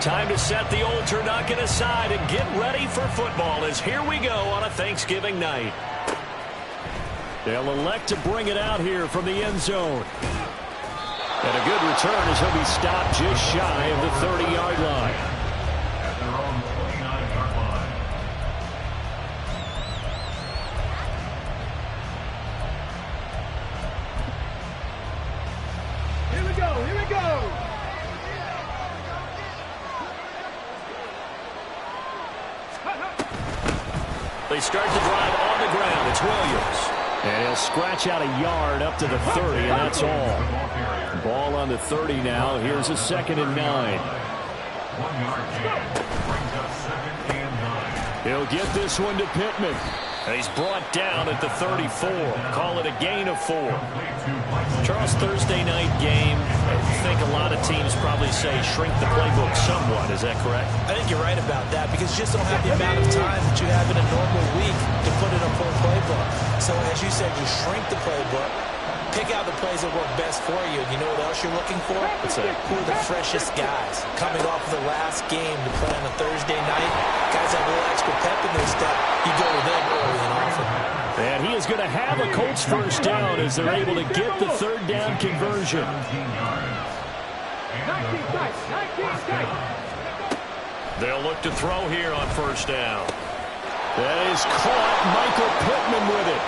Time to set the old turducken aside and get ready for football, as here we go on a Thanksgiving night. They'll elect to bring it out here from the end zone. And a good return as he'll be stopped just shy of the 30-yard line. At their own 29-yard line. Here we go, here we go. They start the drive on the ground. It's Williams. And he'll scratch out a yard up to the 30, and that's all. Ball on the 30 now. Here's a 2nd and 9. 1 yard gain brings up 2nd and 9. He'll get this one to Pittman. He's brought down at the 34. Call it a gain of 4. Charles, Thursday night game, I think a lot of teams probably say shrink the playbook somewhat. Is that correct? I think you're right about that because you just don't have the amount of time that you have in a normal week to put in a full playbook. So as you said, you shrink the playbook, pick out the plays that work best for you. You know what else you're looking for? What's that? Who are the freshest guys coming off of the last game to play on a Thursday night? Guys have a little extra pep in their step. You go to them early and often. And he is going to have a Colts first down as they're able to get the 3rd down conversion. 19 tight, 19 tight. They'll look to throw here on 1st down. That is caught. Michael Pittman with it.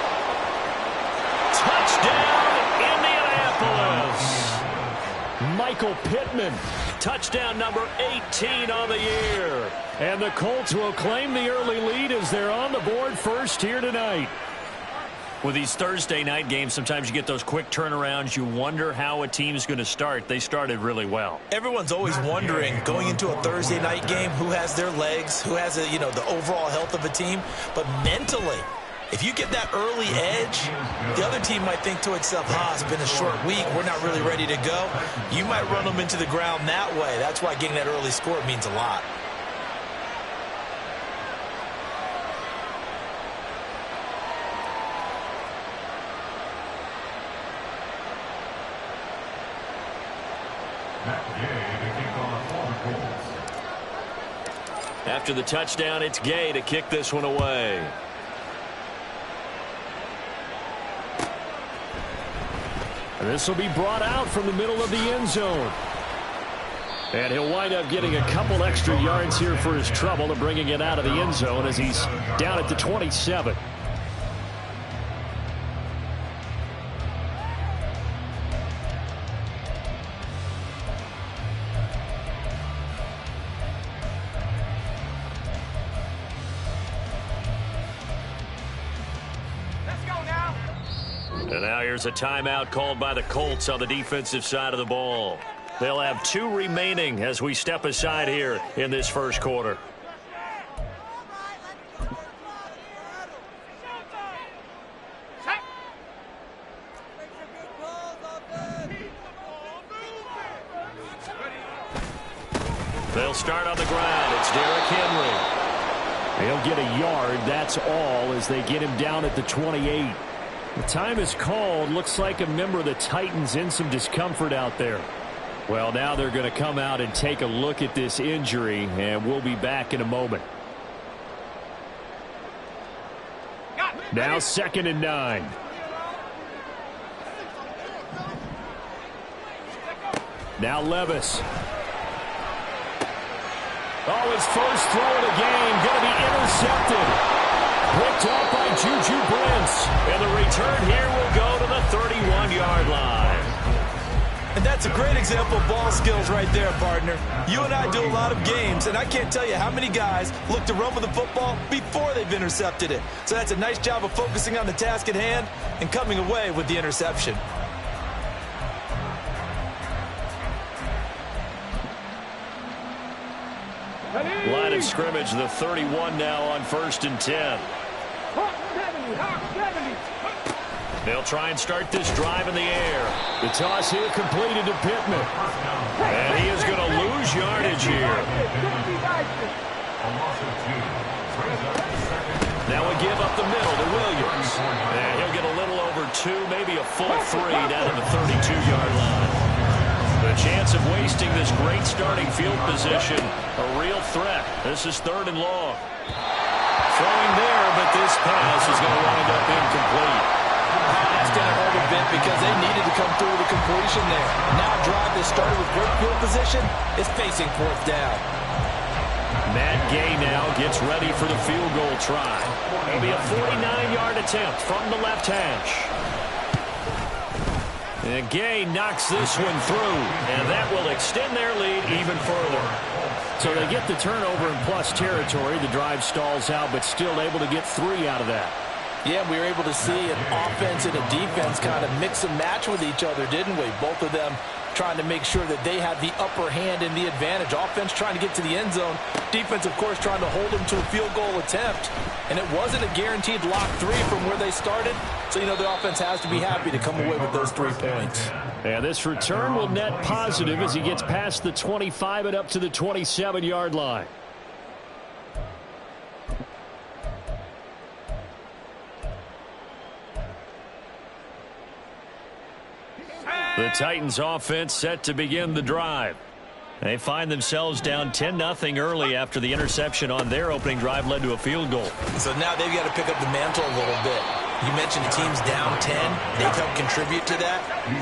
Touchdown, Indianapolis. Michael Pittman, touchdown number 18 on the year. And the Colts will claim the early lead as they're on the board first here tonight. With these Thursday night games, sometimes you get those quick turnarounds. You wonder how a team's going to start. They started really well. Everyone's always wondering, going into a Thursday night game, who has their legs, who has the overall health of a team. But mentally, if you get that early edge, the other team might think to itself, it's been a short week. We're not really ready to go. You might run them into the ground that way. That's why getting that early score means a lot. After the touchdown, it's Gay to kick this one away. And this will be brought out from the middle of the end zone. And he'll wind up getting a couple extra yards here for his trouble and bringing it out of the end zone as he's down at the 27. And now here's a timeout called by the Colts on the defensive side of the ball. They'll have 2 remaining as we step aside here in this first quarter. They'll start on the ground. It's Derrick Henry. He'll get a yard. That's all as they get him down at the 28. The time is called. Looks like a member of the Titans in some discomfort out there. Well, now they're going to come out and take a look at this injury, and we'll be back in a moment. Now 2nd and 9. Now Levis. Oh, his first throw of the game going to be intercepted. Picked up by Juju Brents. And the return here will go to the 31-yard line. And that's a great example of ball skills right there, partner. You and I do a lot of games, and I can't tell you how many guys look to run with the football before they've intercepted it. So that's a nice job of focusing on the task at hand and coming away with the interception. Line of scrimmage, the 31 now on 1st and 10. They'll try and start this drive in the air. The toss here completed to Pittman. And he is going to lose yardage here. Now we give up the middle to Williams. And he'll get a little over 2, maybe a full 3 down to the 32-yard line. The chance of wasting this great starting field position, a real threat. This is 3rd and long. Throwing there, but this pass is going to wind up incomplete. That's going to hurt a bit because they needed to come through with a completion there. Now a drive that started with great field position is facing 4th down. Matt Gay now gets ready for the field goal try. It'll be a 49-yard attempt from the left hash. And Gay knocks this one through, and that will extend their lead even further. So they get the turnover in plus territory. The drive stalls out, but still able to get 3 out of that. Yeah, we were able to see an offense and a defense kind of mix and match with each other, didn't we? Both of them trying to make sure that they have the upper hand and the advantage. Offense trying to get to the end zone. Defense, of course, trying to hold them to a field goal attempt. And it wasn't a guaranteed lock 3 from where they started. So, you know, the offense has to be happy to come away with those 3 points. And this return will net positive as he gets past the 25 and up to the 27-yard line. The Titans offense set to begin the drive. They find themselves down 10-0 early after the interception on their opening drive led to a field goal. So now they've got to pick up the mantle a little bit. You mentioned the team's down 10. They've helped contribute to that.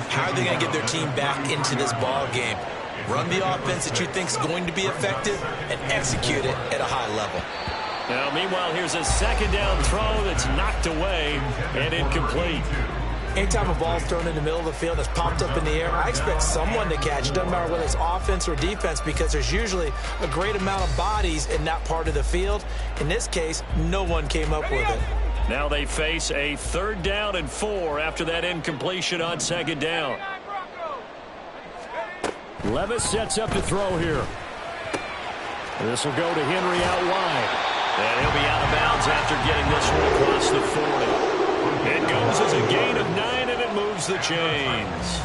How are they going to get their team back into this ball game? Run the offense that you think is going to be effective and execute it at a high level. Now, meanwhile, here's a 2nd down throw that's knocked away and incomplete. Anytime a ball's thrown in the middle of the field that's popped up in the air, I expect someone to catch it. Doesn't matter whether it's offense or defense because there's usually a great amount of bodies in that part of the field. In this case, no one came up with it. Now they face a 3rd down and 4 after that incompletion on 2nd down. Levis sets up to throw here. This will go to Henry out wide. And he'll be out of bounds after getting this one across the 40. It goes as a gain of 9, and it moves the chains.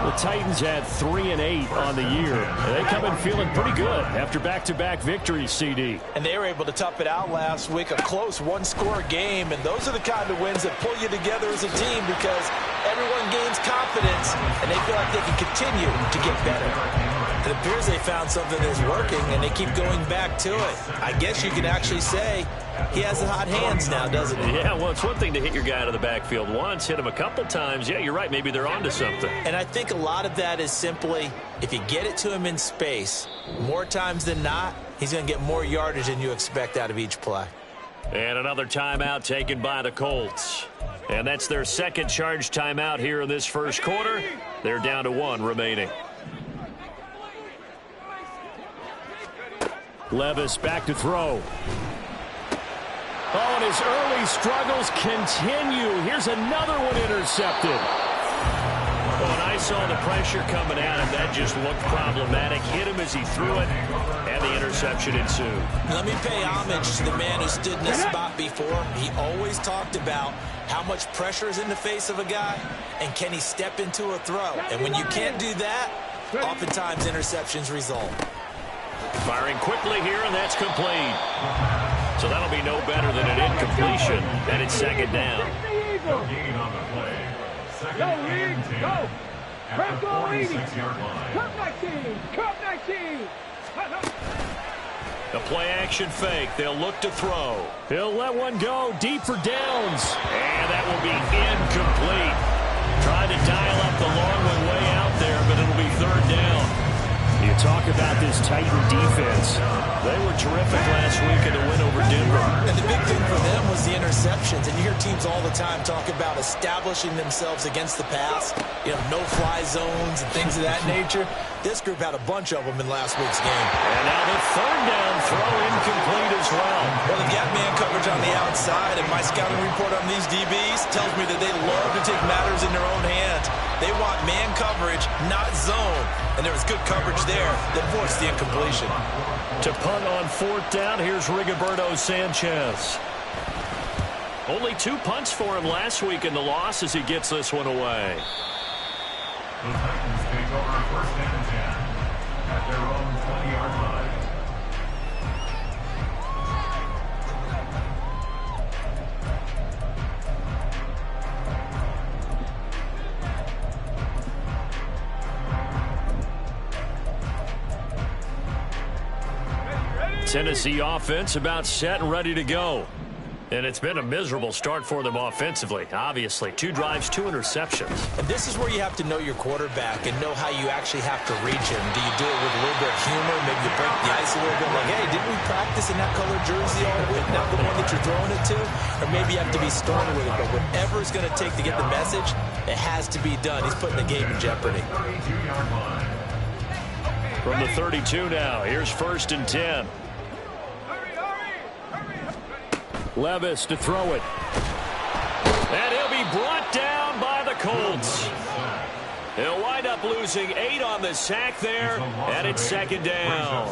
The Titans had 3 and 8 on the year. They come in feeling pretty good after back-to-back victories, CD. And they were able to tough it out last week, a close one-score game. And those are the kind of wins that pull you together as a team because everyone gains confidence, and they feel like they can continue to get better. It appears they found something that's working, and they keep going back to it. I guess you could actually say he has the hot hands now, doesn't he? Yeah, well, it's one thing to hit your guy out of the backfield once, hit him a couple times. Yeah, you're right. Maybe they're onto something. And I think a lot of that is simply if you get it to him in space, more times than not, he's going to get more yardage than you expect out of each play. And another timeout taken by the Colts. And that's their 2nd charge timeout here in this first quarter. They're down to 1 remaining. Levis back to throw. Oh, and his early struggles continue. Here's another one intercepted. When I saw the pressure coming at him, that just looked problematic. Hit him as he threw it, and the interception ensued. Let me pay homage to the man who stood in this spot before. He always talked about how much pressure is in the face of a guy, and can he step into a throw. And when you can't do that, oftentimes interceptions result. Firing quickly here, and that's complete. So that'll be no better than an incompletion, and it's second down. No gain on the play. Second and 10. Go. At the 46-yard line. Cup 19. The play-action fake. They'll look to throw. He'll let one go deep for downs. And that will be incomplete. Trying to dial up the long one way out there, but it'll be third down. You talk about this Titan defense. They were terrific last week in the win over Denver. And the big thing for them was the interceptions. And you hear teams all the time talk about establishing themselves against the pass. You know, no-fly zones and things of that nature. This group had a bunch of them in last week's game. And now the third down throw incomplete as well. Well, they've got man coverage on the outside, and my scouting report on these DBs tells me that they love to take matters in their own hands. They want man coverage, not zone. And there was good coverage there that forced the incompletion. To punt on fourth down, here's Rigoberto Sanchez. Only 2 punts for him last week in the loss as he gets this one away. The Titans take over first and 10 at their own 20-yard line. Tennessee offense about set and ready to go. And it's been a miserable start for them offensively. Obviously, 2 drives, 2 interceptions. And this is where you have to know your quarterback and know how you actually have to reach him. Do you do it with a little bit of humor? Maybe you break the ice a little bit like, hey, didn't we practice in that color jersey all week? Not the one that you're throwing it to? Or maybe you have to be stern with it. But whatever it's going to take to get the message, it has to be done. He's putting the game in jeopardy. From the 32 now, here's first and 10. Levis to throw it. And he'll be brought down by the Colts. He'll wind up losing 8 on the sack there, and it's second down.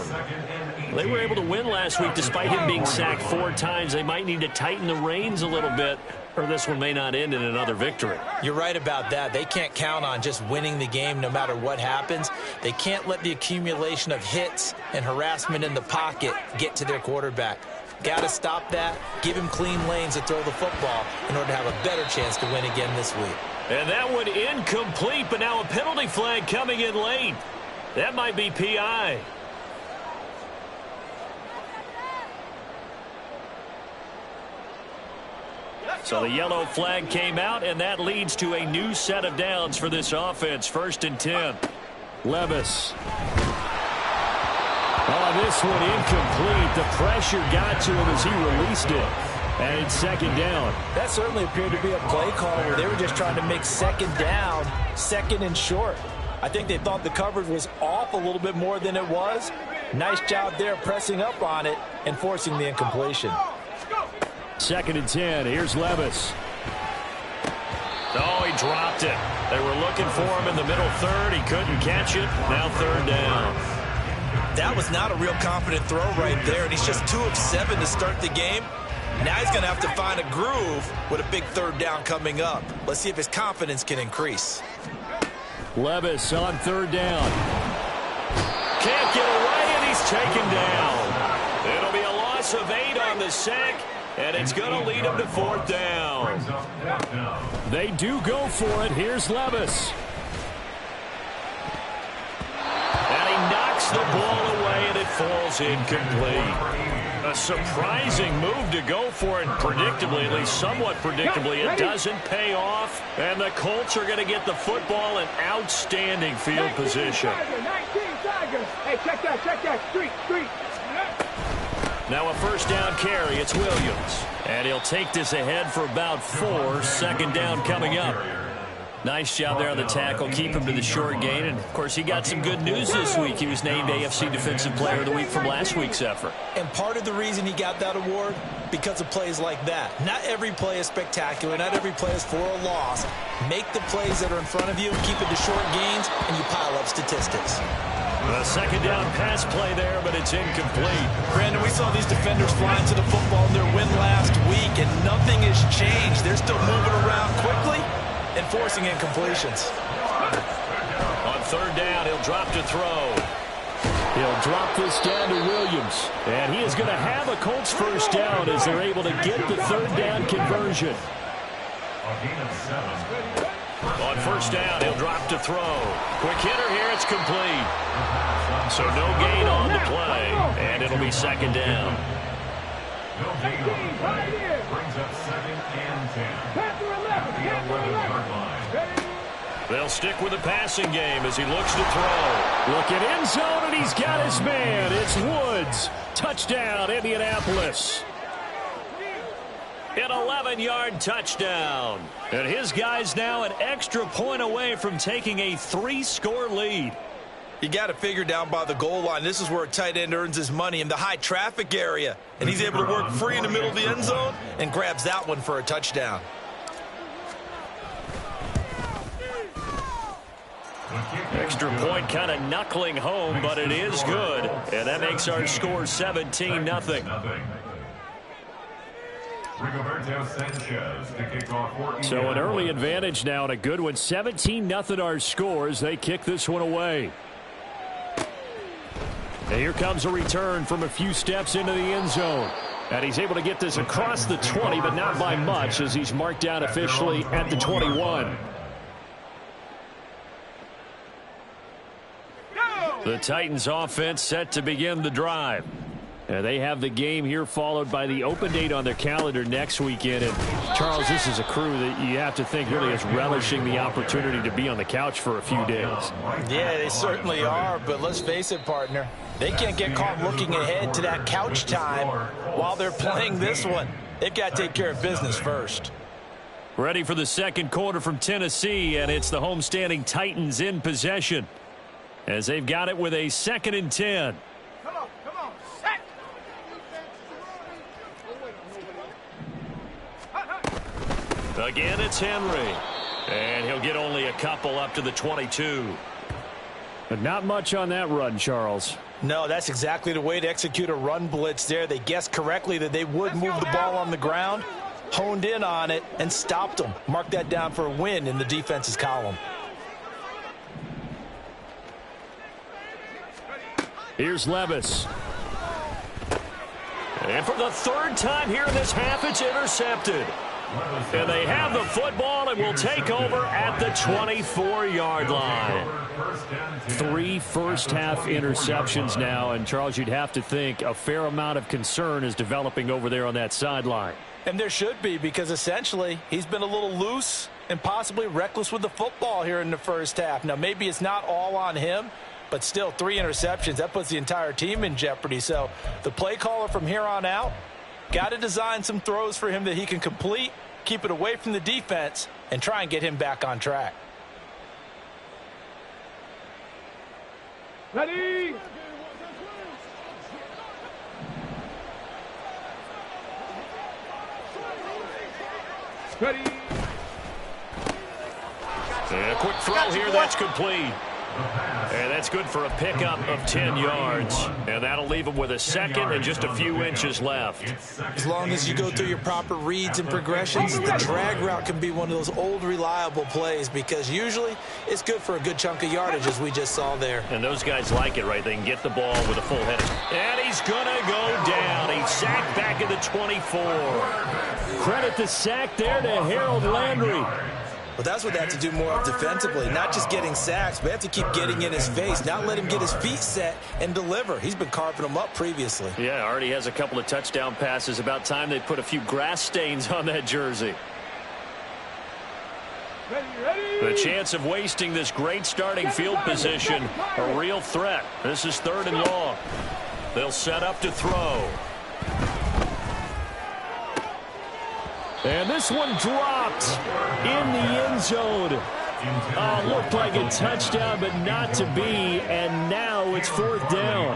They were able to win last week despite him being sacked 4 times. They might need to tighten the reins a little bit, or this one may not end in another victory. You're right about that. They can't count on just winning the game no matter what happens. They can't let the accumulation of hits and harassment in the pocket get to their quarterback. Got to stop that, give him clean lanes to throw the football in order to have a better chance to win again this week. And that one incomplete, but now a penalty flag coming in late. That might be PI. So the yellow flag came out, and that leads to a new set of downs for this offense. First and 10. Levis. Oh, this one incomplete. The pressure got to him as he released it. And it's second down. That certainly appeared to be a play call where they were just trying to make second down, second and short. I think they thought the coverage was off a little bit more than it was. Nice job there pressing up on it and forcing the incompletion. Second and 10. Here's Levis. Oh, he dropped it. They were looking for him in the middle third. He couldn't catch it. Now third down. That was not a real confident throw right there, and he's just 2 of 7 to start the game. Now he's going to have to find a groove with a big third down coming up. Let's see if his confidence can increase. Levis on third down. Can't get away, and he's taken down. It'll be a loss of 8 on the sack, and it's going to lead him to fourth down. They do go for it. Here's Levis. And he knocks the ball away, and it falls incomplete. A surprising move to go for it predictably, at least somewhat predictably. It doesn't pay off, and the Colts are going to get the football in outstanding field position. Hey, check that. Street. Now a first down carry. It's Williams. And he'll take this ahead for about 4. Second down coming up. Nice job there on the tackle. Keep him to the short gain. And, of course, he got some good news this week. He was named AFC Defensive Player of the Week from last week's effort. And part of the reason he got that award, because of plays like that. Not every play is spectacular. Not every play is for a loss. Make the plays that are in front of you, keep it to short gains, and you pile up statistics. A second down pass play there, but it's incomplete. Brandon, we saw these defenders flying to the football in their win last week, and nothing has changed. They're still moving around quickly and forcing incompletions. On third down, he'll drop to throw. He'll drop this down to Williams. And he is going to have a Colts first down as they're able to get the third down conversion. On first down, he'll drop to throw. Quick hitter here, it's complete. So no gain on the play, and it'll be second down. Brings up 2nd and 10. They'll stick with the passing game as he looks to throw. Look at end zone, and he's got his man. It's Woods. Touchdown, Indianapolis. An 11-yard touchdown. And his guy's now an extra point away from taking a 3-score lead. You got to figure down by the goal line. This is where a tight end earns his money in the high traffic area. And he's able to work free in the middle of the end zone and grabs that one for a touchdown. Extra point kind of knuckling home, but it is good. And that makes our score 17-0. So an early advantage now and a good one. 17-0 our scores. They kick this one away. And here comes a return from a few steps into the end zone. And he's able to get this across the 20, but not by much as he's marked down officially at the 21. The Titans offense set to begin the drive. They have the game here followed by the open date on their calendar next weekend. And Charles, this is a crew that you have to think really is relishing the opportunity to be on the couch for a few days. Yeah, they certainly are, but let's face it, partner. They can't get caught looking ahead to that couch time while they're playing this one. They've got to take care of business first. Ready for the second quarter from Tennessee, and it's the homestanding Titans in possession as they've got it with a 2nd and 10. Again, it's Henry. And he'll get only a couple up to the 22. But not much on that run, Charles. No, that's exactly the way to execute a run blitz there. They guessed correctly that they would move the ball on the ground, honed in on it, and stopped them. Mark that down for a win in the defense's column. Here's Levis. And for the 3rd time here in this half, it's intercepted. And they have the football and will take over at the 24-yard line. 3 first-half interceptions now, and Charles, you'd have to think a fair amount of concern is developing over there on that sideline. And there should be, because essentially he's been a little loose and possibly reckless with the football here in the first half. Now, maybe it's not all on him, but still 3 interceptions. That puts the entire team in jeopardy. So the play caller from here on out got to design some throws for him that he can complete, keep it away from the defense, and try and get him back on track. Ready? Ready? And a quick throw here, that's complete. And that's good for a pickup of 10 yards. And that'll leave him with a 2nd and just a few inches left. As long as you go through your proper reads and progressions, the drag route can be one of those old reliable plays because usually it's good for a good chunk of yardage, as we just saw there. And those guys like it, right? They can get the ball with a full head. And he's going to go down. He's sacked back at the 24. Credit the sack there to Harold Landry. Well, that's what they have to do more of defensively, not just getting sacks, but they have to keep getting in his face, not let him get his feet set and deliver. He's been carving them up previously. Yeah, already has a couple of touchdown passes. About time they put a few grass stains on that jersey. The chance of wasting this great starting field position, a real threat. This is 3rd and long. They'll set up to throw. And this one dropped in the end zone. Looked like a touchdown, but not to be. And now it's 4th down.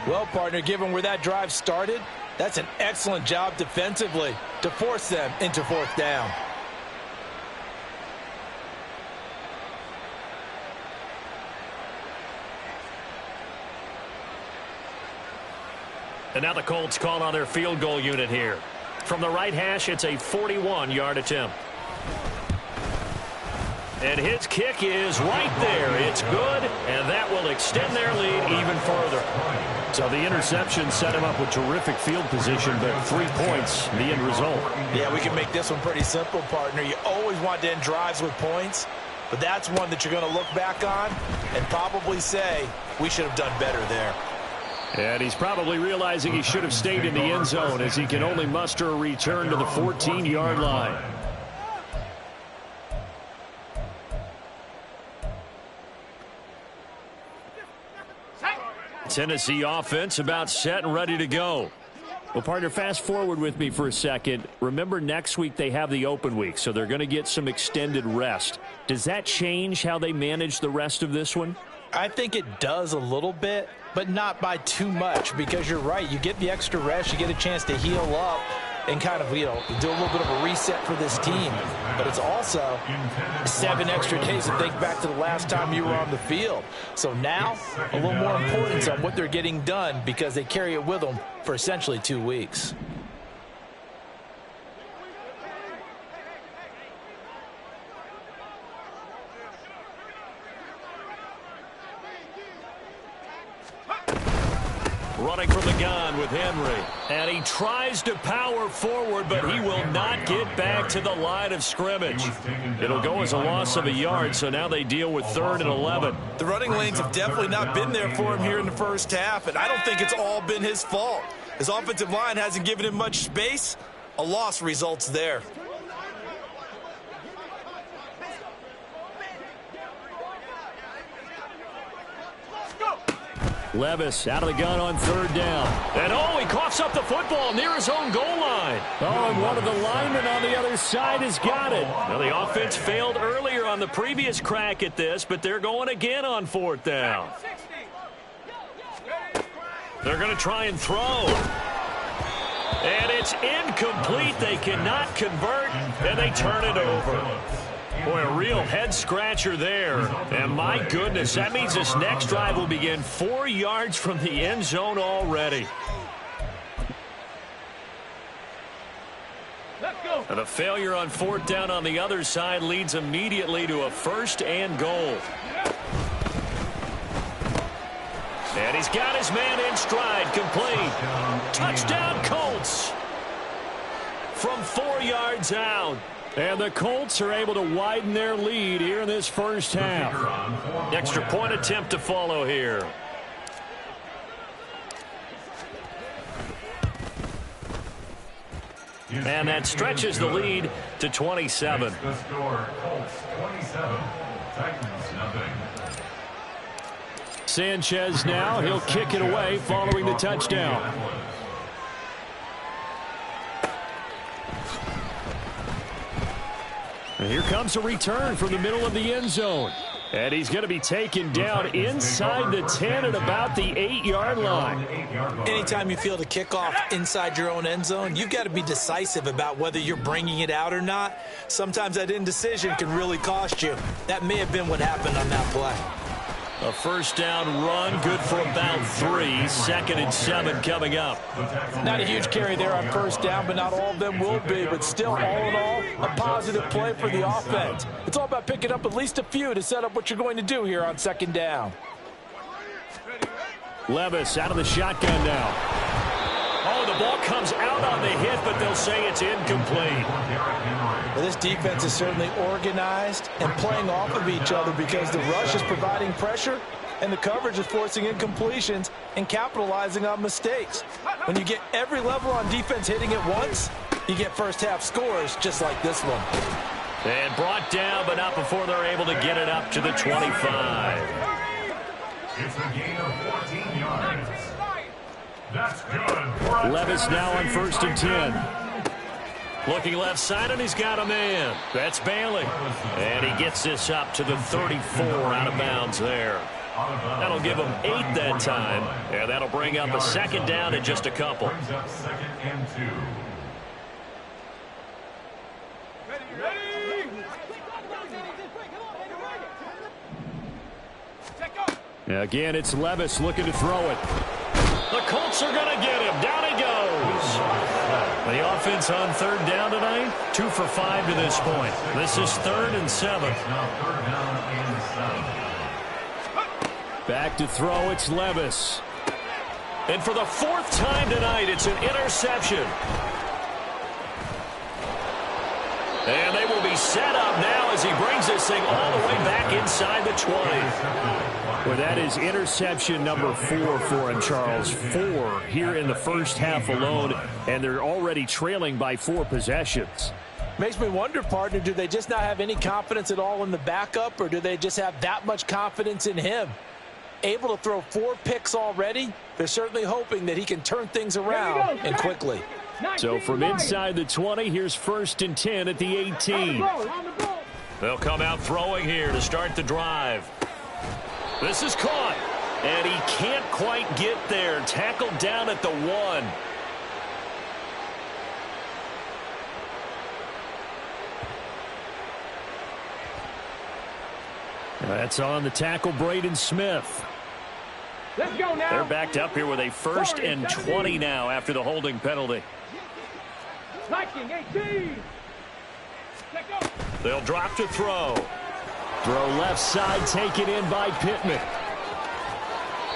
Well, partner, given where that drive started, that's an excellent job defensively to force them into 4th down. And now the Colts call on their field goal unit here. From the right hash, it's a 41-yard attempt. And his kick is right there. It's good, and that will extend their lead even further. So the interception set him up with terrific field position, but 3 points, the end result. Yeah, we can make this one pretty simple, partner. You always want to end drives with points, but that's one that you're going to look back on and probably say, we should have done better there. And he's probably realizing he should have stayed in the end zone as he can only muster a return to the 14-yard line. Tennessee offense about set and ready to go. Well, partner, fast forward with me for a second. Remember, next week they have the open week, so they're going to get some extended rest. Does that change how they manage the rest of this one? I think it does a little bit, but not by too much, because you're right. You get the extra rest, you get a chance to heal up and kind of, do a little bit of a reset for this team. But it's also 7 extra days to think back to the last time you were on the field. So now, a little more importance on what they're getting done because they carry it with them for essentially 2 weeks. Running from the gun with Henry. And he tries to power forward, but he will not get back to the line of scrimmage. It'll go as a loss of a yard, so now they deal with 3rd and 11. The running lanes have definitely not been there for him here in the first half, and I don't think it's all been his fault. His offensive line hasn't given him much space. A loss results there. Levis out of the gun on 3rd down. And he coughs up the football near his own goal line. And one of the linemen on the other side has got it. Now, the offense failed earlier on the previous crack at this, but they're going again on 4th down. They're going to try and throw. And it's incomplete. They cannot convert, and they turn it over. Boy, a real head-scratcher there. And my goodness, that means this next drive will begin 4 yards from the end zone already. Let's go. And a failure on 4th down on the other side leads immediately to a 1st and goal. And he's got his man in stride, complete. Touchdown, Colts. From 4 yards out. And the Colts are able to widen their lead here in this first half. Extra point attempt to follow here. And that stretches the lead to 27. The score, Colts 27, Titans nothing. Sanchez now, he'll kick it away following the touchdown. And here comes a return from the middle of the end zone. And he's going to be taken down inside the 10 at about the 8-yard line. Anytime you feel the kickoff inside your own end zone, you've got to be decisive about whether you're bringing it out or not. Sometimes that indecision can really cost you. That may have been what happened on that play. A 1st down run, good for about 3. 2nd and 7 coming up. Not a huge carry there on 1st down, but not all of them will be. But still, all in all, a positive play for the offense. It's all about picking up at least a few to set up what you're going to do here on 2nd down. Levis out of the shotgun now. The ball comes out on the hit, but they'll say it's incomplete. Well, this defense is certainly organized and playing off of each other because the rush is providing pressure and the coverage is forcing incompletions and capitalizing on mistakes. When you get every level on defense hitting at once, you get first half scores just like this one. And brought down, but not before they're able to get it up to the 25. It's a gain of 14 yards. That's good. Levis now on 1st and 10. Looking left side, and he's got a man. That's Bailey. And he gets this up to the 34 out of bounds there. That'll give him 8 that time. And that'll bring up a 2nd down in just a couple. Brings up 2nd and 2. Again, it's Levis looking to throw it. The Colts are going to get him. Down he goes. The offense on 3rd down tonight, 2 for 5 to this point. This is 3rd and 7. Back to throw, it's Levis. And for the fourth time tonight, it's an interception. And they will be set up now as he brings this thing all the way back inside the 20. Well, that is interception number 4 for him, Charles. 4 here in the first half alone, and they're already trailing by 4 possessions. Makes me wonder, partner, do they just not have any confidence at all in the backup, or do they just have that much confidence in him? Able to throw 4 picks already, they're certainly hoping that he can turn things around and quickly. So from inside the 20, here's 1st and 10 at the 18. They'll come out throwing here to start the drive. This is caught, and he can't quite get there. Tackled down at the 1. That's on the tackle, Braden Smith. Let's go now. They're backed up here with a 1st and 20 now after the holding penalty. Viking 18. Let's go. They'll drop to throw. Throw left side, taken in by Pittman.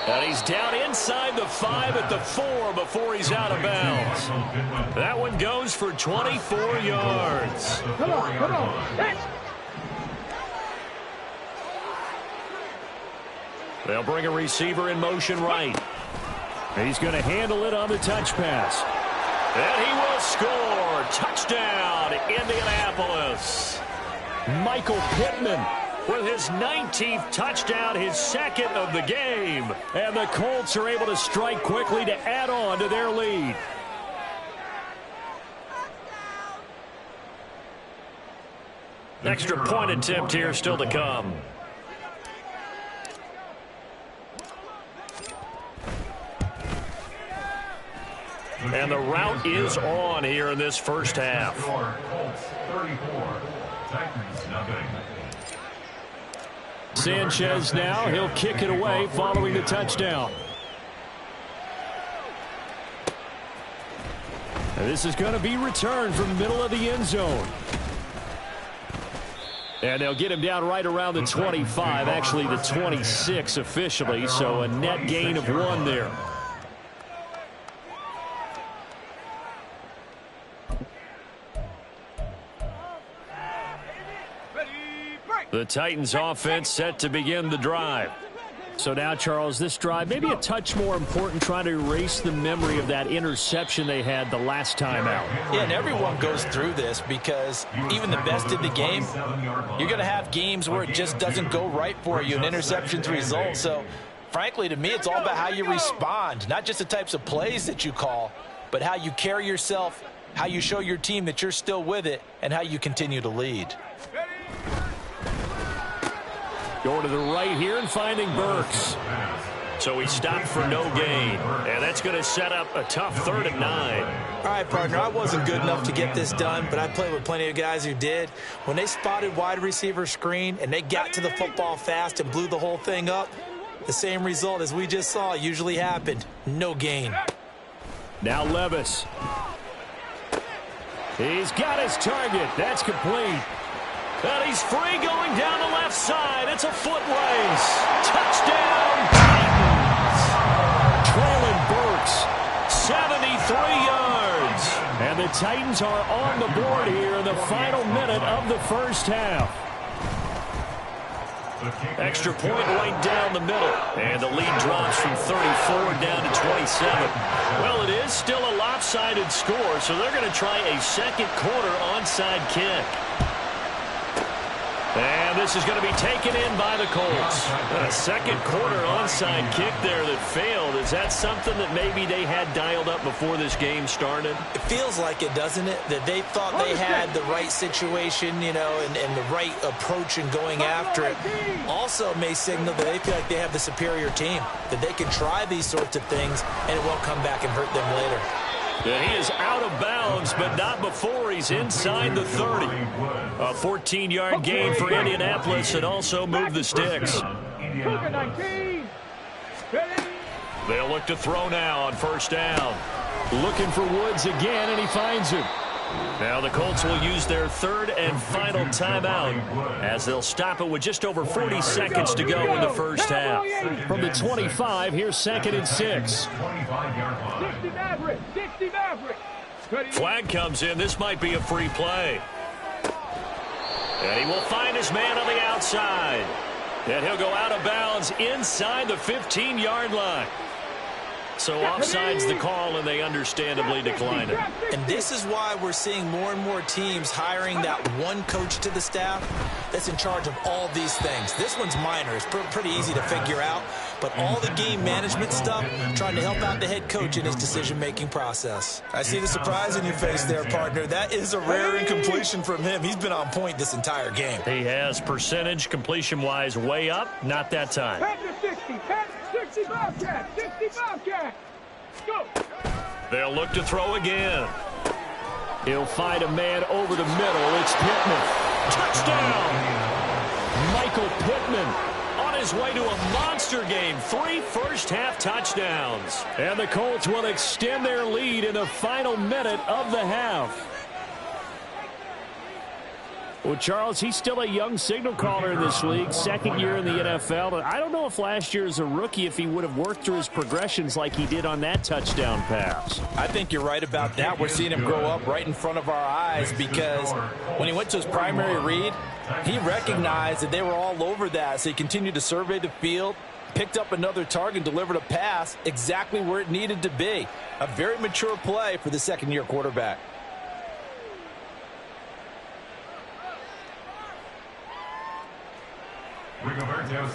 And he's down inside the 5 at the 4 before he's out of bounds. That one goes for 24 yards. Come on. Let's. They'll bring a receiver in motion right. He's going to handle it on the touch pass. And he will score. Touchdown, Indianapolis. Michael Pittman with his 19th touchdown, his 2nd of the game. And the Colts are able to strike quickly to add on to their lead. Extra point attempt here still to come. And the route is on here in this first half. Colts 34, Titans nothing. Sanchez now, he'll kick it away following the touchdown. And this is going to be returned from the middle of the end zone. And they'll get him down right around the 25, actually the 26 officially, so a net gain of 1 there. The Titans offense set to begin the drive. So now, Charles, this drive maybe a touch more important, trying to erase the memory of that interception they had the last time out. Yeah, and everyone goes through this because even the best in the game, you're going to have games where it just doesn't go right for you, an interception's result. So, frankly, to me, it's all about how you respond, not just the types of plays that you call, but how you carry yourself, how you show your team that you're still with it, and how you continue to lead. Going to the right here and finding Burks. So he stopped for no gain. And that's going to set up a tough 3rd and 9. All right, partner, I wasn't good enough to get this done, but I played with plenty of guys who did. When they spotted wide receiver screen and they got to the football fast and blew the whole thing up, the same result as we just saw usually happened. No gain. Now Levis. He's got his target. That's complete. And he's free going down the left side. It's a foot race. Touchdown, Titans. Trailing Burks, 73 yards. And the Titans are on the board here in the final minute of the first half. Extra point right down the middle. And the lead drops from 34 down to 27. Well, it is still a lopsided score, so they're going to try a second quarter onside kick. And this is going to be taken in by the Colts. A second quarter onside kick there that failed. Is that something that maybe they had dialed up before this game started? It feels like it, doesn't it? That they thought they had the right situation, you know, and the right approach in going after it. Also may signal that they feel like they have the superior team, that they can try these sorts of things and it won't come back and hurt them later. Yeah, he is out of bounds, but not before he's inside the 30. A 14-yard gain for Indianapolis and also moved the sticks. They'll look to throw now on first down. Looking for Woods again, and he finds him. Now the Colts will use their third and final timeout as they'll stop it with just over 40 seconds to go in the first half. From the 25, here's 2nd and 6. 60 Maverick, 60 Maverick. Flag comes in. This might be a free play. And he will find his man on the outside. And he'll go out of bounds inside the 15-yard line. So offside's the call, and they understandably decline it. And this is why we're seeing more and more teams hiring that one coach to the staff that's in charge of all these things. This one's minor. It's pretty easy to figure out. But all the game management stuff, trying to help out the head coach in his decision-making process. I see the surprise in your face there, partner. That is a rare incompletion from him. He's been on point this entire game. He has percentage completion-wise way up. Not that time. Pat to 60. Pat 60 Bobcat. 60 Bobcat. Go. They'll look to throw again. He'll find a man over the middle. It's Pittman. Touchdown! Michael Pittman on his way to a monster game. 3 first-half touchdowns. And the Colts will extend their lead in the final minute of the half. Well, Charles, he's still a young signal caller in this league, 2nd year in the NFL. But I don't know if last year as a rookie, if he would have worked through his progressions like he did on that touchdown pass. I think you're right about that. We're seeing him grow up right in front of our eyes because when he went to his primary read, he recognized that they were all over that. So he continued to survey the field, picked up another target, delivered a pass exactly where it needed to be. A very mature play for the 2nd-year quarterback.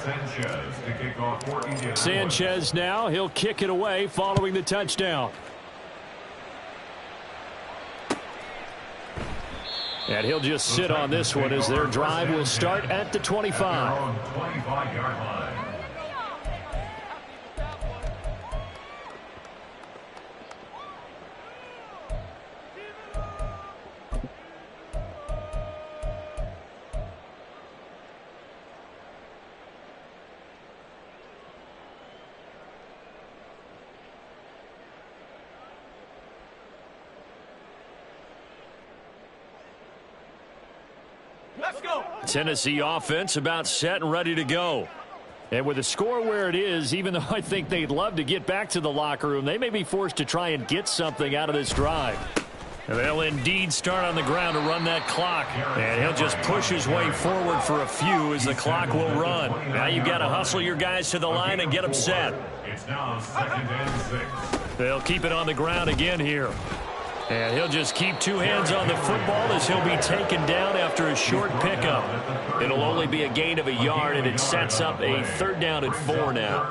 Sanchez to kick off for Indianapolis. Sanchez now, he'll kick it away following the touchdown. And he'll just sit on this one as their drive will start at the 25. 25-yard line. Tennessee offense about set and ready to go. And with the score where it is, even though I think they'd love to get back to the locker room, they may be forced to try and get something out of this drive. And they'll indeed start on the ground to run that clock. And he'll just push his way forward for a few as the clock will run. Now you've got to hustle your guys to the line and get them set. It's now 2nd and 6. They'll keep it on the ground again here. And he'll just keep 2 hands on the football as he'll be taken down after a short pickup. It'll only be a gain of a yard, and it sets up a 3rd down and 4 now.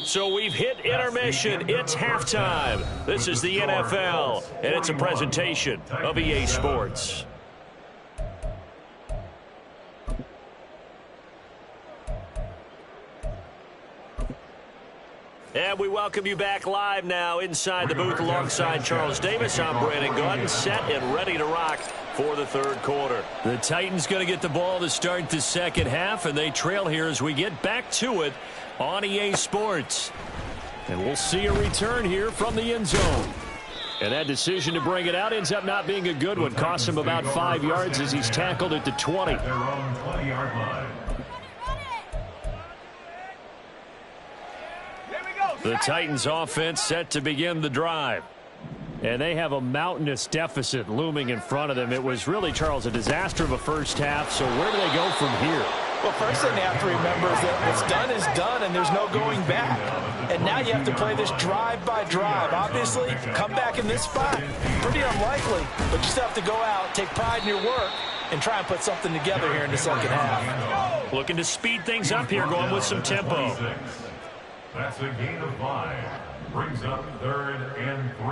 So we've hit intermission. It's halftime. This is the NFL, and it's a presentation of EA Sports. And we welcome you back live now inside the booth alongside Charles Davis. I'm Brandon Gaudin, set and ready to rock for the 3rd quarter. The Titans going to get the ball to start the 2nd half, and they trail here as we get back to it on EA Sports. And we'll see a return here from the end zone. And that decision to bring it out ends up not being a good one. Costs him about 5 yards as he's tackled at the 20. Their own 20-yard line. The Titans offense set to begin the drive. And they have a mountainous deficit looming in front of them. It was really, Charles, a disaster of a first half. So where do they go from here? Well, first thing they have to remember is that what's done is done, and there's no going back. And now you have to play this drive by drive. Obviously, come back in this spot, pretty unlikely. But you still have to go out, take pride in your work, and try and put something together here in the 2nd half. Looking to speed things up here, going with some tempo. That's a gain of 5. Brings up 3rd and 3.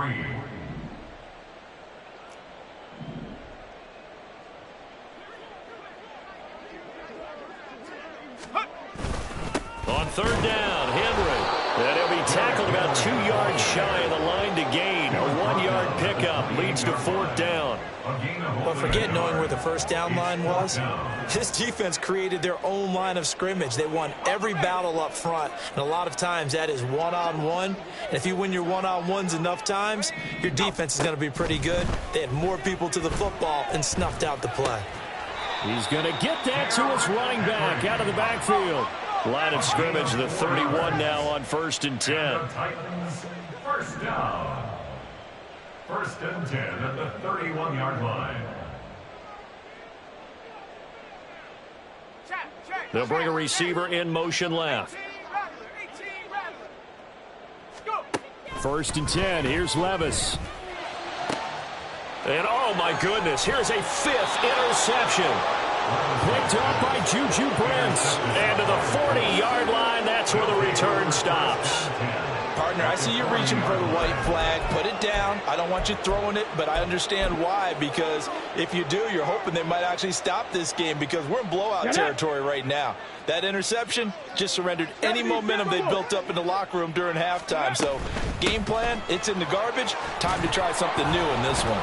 On 3rd down, Henry. And he'll be tackled about 2 yards shy of the line to gain. A 1-yard pickup leads to 4th down. But forget knowing where the first down line was. This defense created their own line of scrimmage. They won every battle up front, and a lot of times that is one-on-one. And if you win your one-on-ones enough times, your defense is going to be pretty good. They had more people to the football and snuffed out the play. He's going to get that to his running back out of the backfield. Line of scrimmage, the 31 now on 1st and 10. Titans, first down. 1st and 10 at the 31-yard line. They'll bring a receiver in motion left. 1st and 10. Here's Levis. And oh my goodness, here's a 5th interception. Picked up by Juju Brents. And to the 40-yard line, that's where the return stops. Partner, I see you reaching for the white flag. Put it down. I don't want you throwing it, but I understand why. Because if you do, you're hoping they might actually stop this game because we're in blowout territory right now. That interception just surrendered any momentum they built up in the locker room during halftime. So, game plan, it's in the garbage. Time to try something new in this one.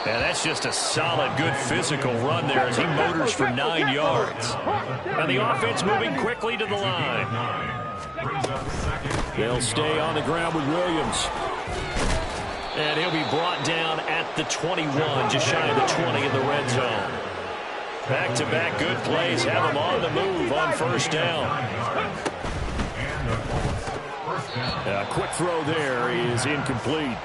And that's just a solid, good physical run there as he motors for 9 yards. And the offense moving quickly to the line. They'll stay on the ground with Williams. And he'll be brought down at the 21, just shy of the 20 in the red zone. Back-to-back good plays have him on the move on 1st down. A quick throw there is incomplete.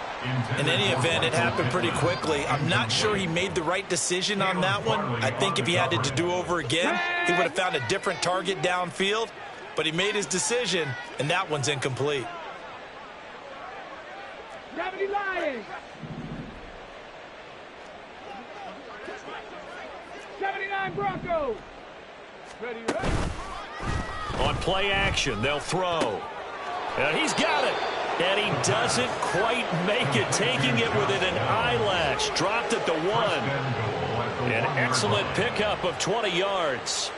In any event, it happened pretty quickly. I'm not sure he made the right decision on that one. I think if he had it to do over again, he would have found a different target downfield. But he made his decision, and that one's incomplete. 79 Broncos. Ready. On play action, they'll throw. And he's got it. And he doesn't quite make it, taking it within an eyelash. Dropped at the 1. An excellent pickup of 20 yards.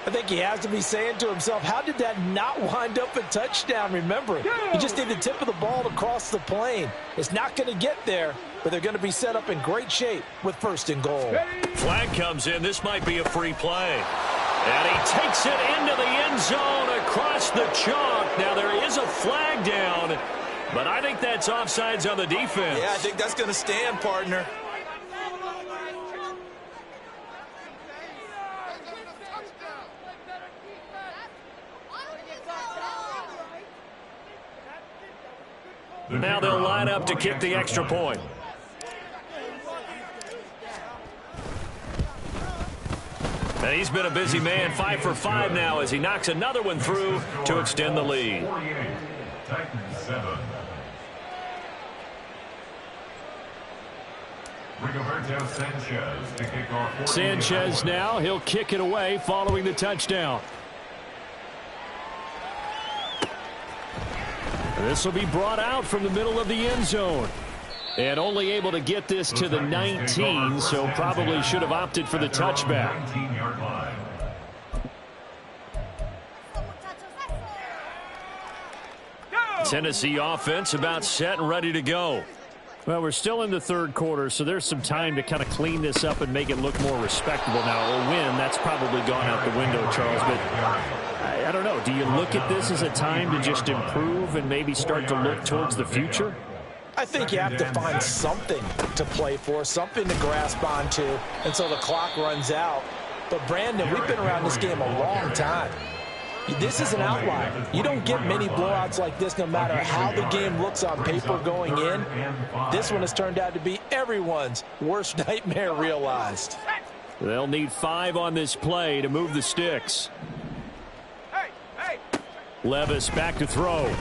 I think he has to be saying to himself, how did that not wind up a touchdown? Remember, he just did the tip of the ball to cross the plane. It's not going to get there, but they're going to be set up in great shape with 1st and goal. Flag comes in. This might be a free play. And he takes it into the end zone across the chalk. Now, there is a flag down, but I think that's offsides on the defense. Yeah, I think that's going to stand, partner. Now they'll line up to kick the extra point. And he's been a busy man, 5 for 5 now as he knocks another one through to extend the lead. 48, Titans 7. Rigoberto Sanchez to kick off. Sanchez now, he'll kick it away following the touchdown. This will be brought out from the middle of the end zone. And only able to get this to the 19, so probably should have opted for the touchback. 19-yard line. Tennessee offense about set and ready to go. Well, we're still in the 3rd quarter, so there's some time to kind of clean this up and make it look more respectable. Now, a win, that's probably gone out the window, Charles, but I don't know. Do you look at this as a time to just improve and maybe start to look towards the future? I think you have to find something to play for, something to grasp onto until the clock runs out. But, Brandon, we've been around this game a long time. This is an outlier. You don't get many blowouts like this no matter how the game looks on paper going in. This one has turned out to be everyone's worst nightmare realized. They'll need 5 on this play to move the sticks. Levis back to throw.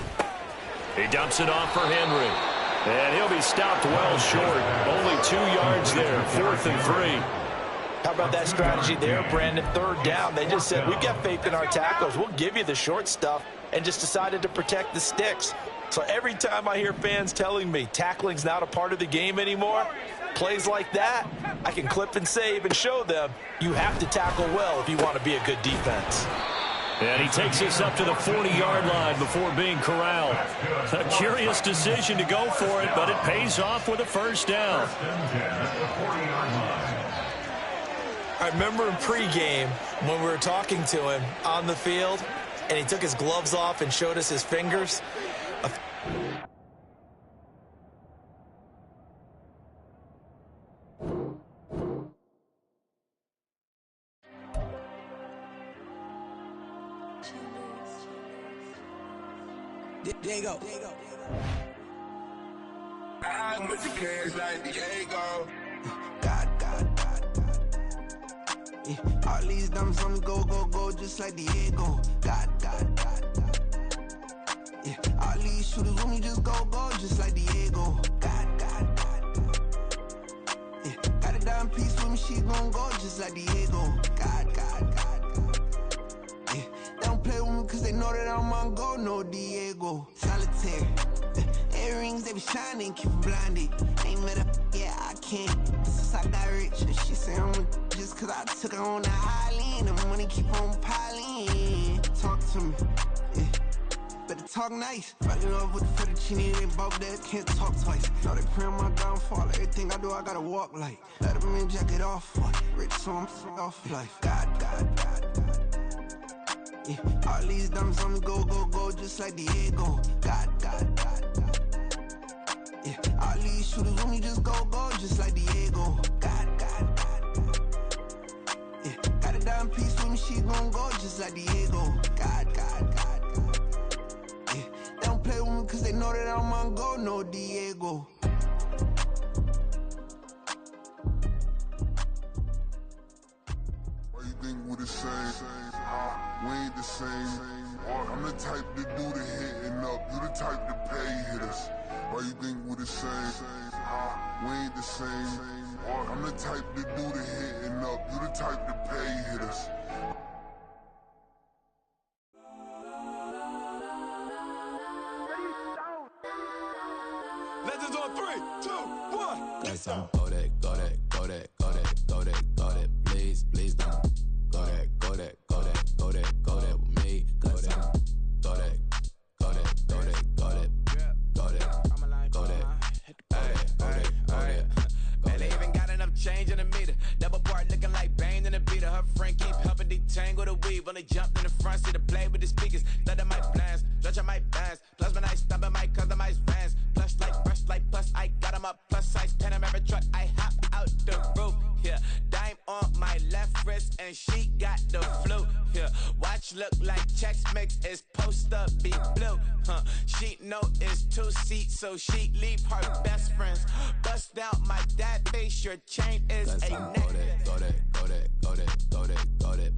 He dumps it off for Henry. And he'll be stopped well short. Only 2 yards there. 4th and 3. How about that strategy there, Brandon? 3rd down. They just said, we've got faith in our tackles. We'll give you the short stuff, and just decided to protect the sticks. So every time I hear fans telling me tackling's not a part of the game anymore, plays like that, I can clip and save and show them you have to tackle well if you want to be a good defense. And he takes us up to the 40-yard line before being corralled. A curious decision to go for it, but it pays off with a first down. I remember in pregame when we were talking to him on the field, and he took his gloves off and showed us his fingers. Diego. I'm with the cash like Diego. God. Yeah. All these dumps on me go, just like Diego. God. Yeah. All these shooters when me just go, just like Diego. God. Yeah. Got a dime piece with me, she gon' go just like Diego. God. Yeah. They don't play with me cause they know that I'm on go, no Diego. Solitaire. Earrings, they be shining, keep me blinded. Ain't met up, yeah, I can't. Since I got rich, and she say I'm just cause I took her on the island. The money keep on piling. Talk to me, yeah. Better talk nice. Fucking up with the fettuccine, they both dead, can't talk twice. Know they pray on my downfall. Everything I do, I gotta walk like. Let them in, jacket off. Rich, so I'm off life. God. Yeah. All these dumps on me go, just like Diego. God. Yeah. All these shooters when me just go, just like Diego. God. Yeah. Got a dime piece with me, she gon' go just like Diego. God. Yeah. They don't play with me cause they know that I'm on go, no Diego. Why you think we the same? We ain't the same. I'm the type to do the hitting up. You the type to pay hitters. Why you think we the same? We ain't the same. I'm the type to do the hitting up. You the type to pay hitters. Legends on 3, 2, 1. Got some go that. Please don't go that with me. Got some go that. Man, they even got enough change in the meter. Double part looking like Bane in the beater. Her friend keep helping detangle the weave. Only jumped in the front seat to play with the speakers. Let them might blast, stretch my bands. Plus when I stop at my customized vans. Plush like brush like plus I got them up. Plus size Panamera truck. I hop out the roof. Yeah, dime on my left wrist and she got the flu. Yeah, watch look like Chex Mix is post up be blue. She know it's 2 seats, so she leave her best friends. Bust out my dad face, your chain is a neck. Go that.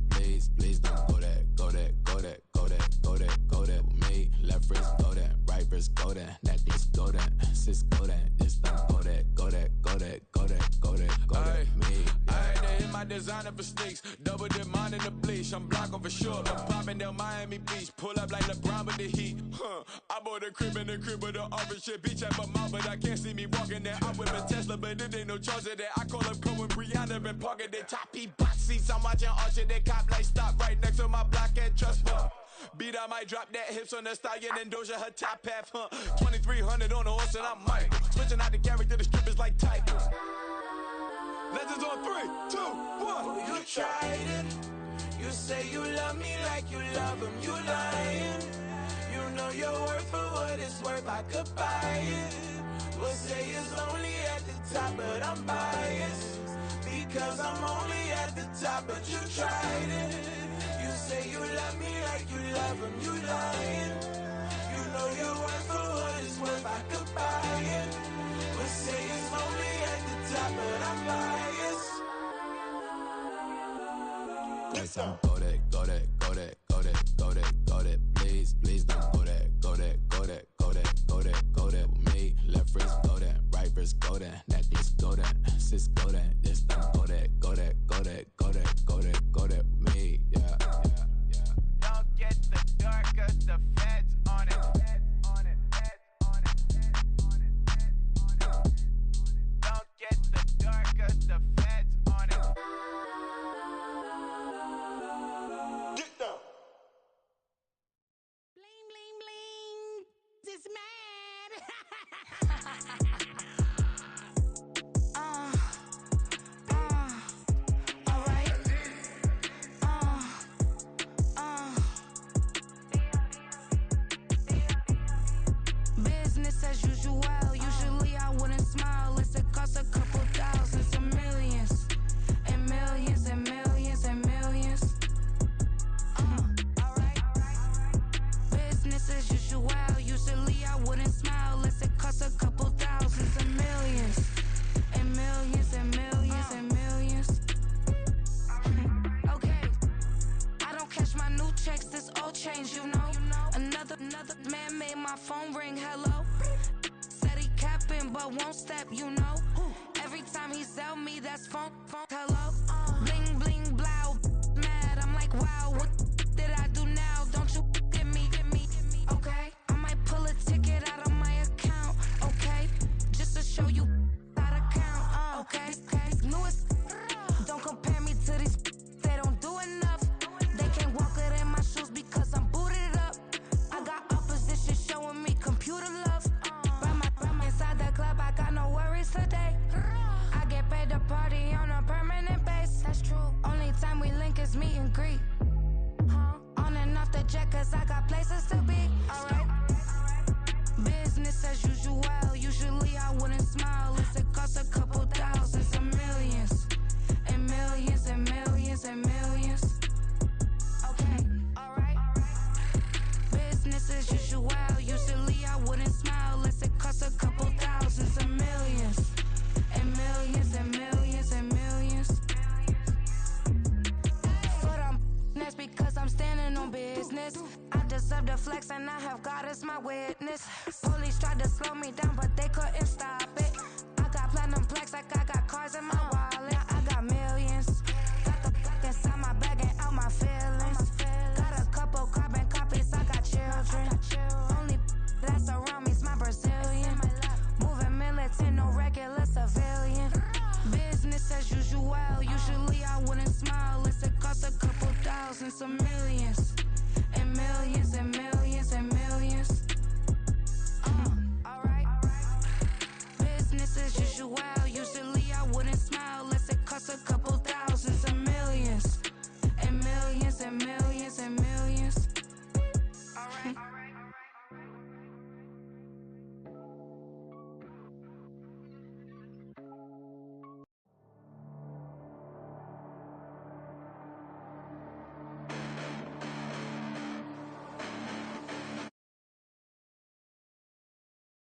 Please don't go that with me. Left wrist go that, right wrist go that. That this go that, sis go that. This don't go that. Me. I had to hit my designer for sneaks. Double dip mine in the bleach. I'm blocking for sure. I'm popping down Miami Beach. Pull up like LeBron with the heat. I bought a crib in the crib with the office shit. Beach at my mouth, but I can't see me walking there. I'm with a Tesla, but it ain't no charge of that. I call up Cole and Brianna and parking their top box seats. I'm watching Archer. They cop like stop right next to my block and trust fund. Beat, I might drop that hips on the stallion and Doja her top half. 2300 on the horse and I'm Mike. Switching out the character, the strippers like Tigers. Legends on 3, 2, 1. You tried it. You say you love me like you love him. You lying. You know your worth for what it's worth. I could buy it. We'll say it's only at the top, but I'm biased because I'm only at the top. But you tried it. You say you love me like you love him. You lying. You know your worth for what it's worth. I could buy it. We'll say it's only at the top, but I'm biased. Got some go that. Please don't go that with me. Left wrist go that, right wrist go that. That this go that, sis go that. This don't go that with me. Yeah. Don't get the dark 'cause the feds on it. Don't get the dark 'cause the feds on it. but won't step, you know. Every time he sell me, that's funk, hello. Bling, bling, blow, mad. I'm like, wow, what did I do now? Don't you get me, okay? I might pull a ticket out of my account, okay? Just to show you how to count, okay? Newest, don't compare me to these, they don't do enough. They can't walk it in my shoes because I'm booted up. I got opposition showing me computer love. Run inside the club, I got no worries today. I get paid to party on a permanent base. That's true. Only time we link is meet and greet. On and off the jet, cause I got places to be. Alright. Business as usual. Usually I wouldn't smile if it cost a couple thousands and millions. And millions and millions and millions. Okay, alright. Business as usual. Usually I wouldn't smile unless it cost a couple thousands and millions. And millions and millions and millions. But that's because I'm standing on business. I deserve the flex and I have God as my witness. Police tried to slow me down but they couldn't stop it. I got platinum plaques like I got cars in my wallet. I got millions. Got the inside my bag and out my feelings. Got a couple carbon copies, I got children. Only that's around me's my Brazilian. Moving militant, no regular civilian. Business as usual. Usually I wouldn't smile unless it cost a couple thousands of millions.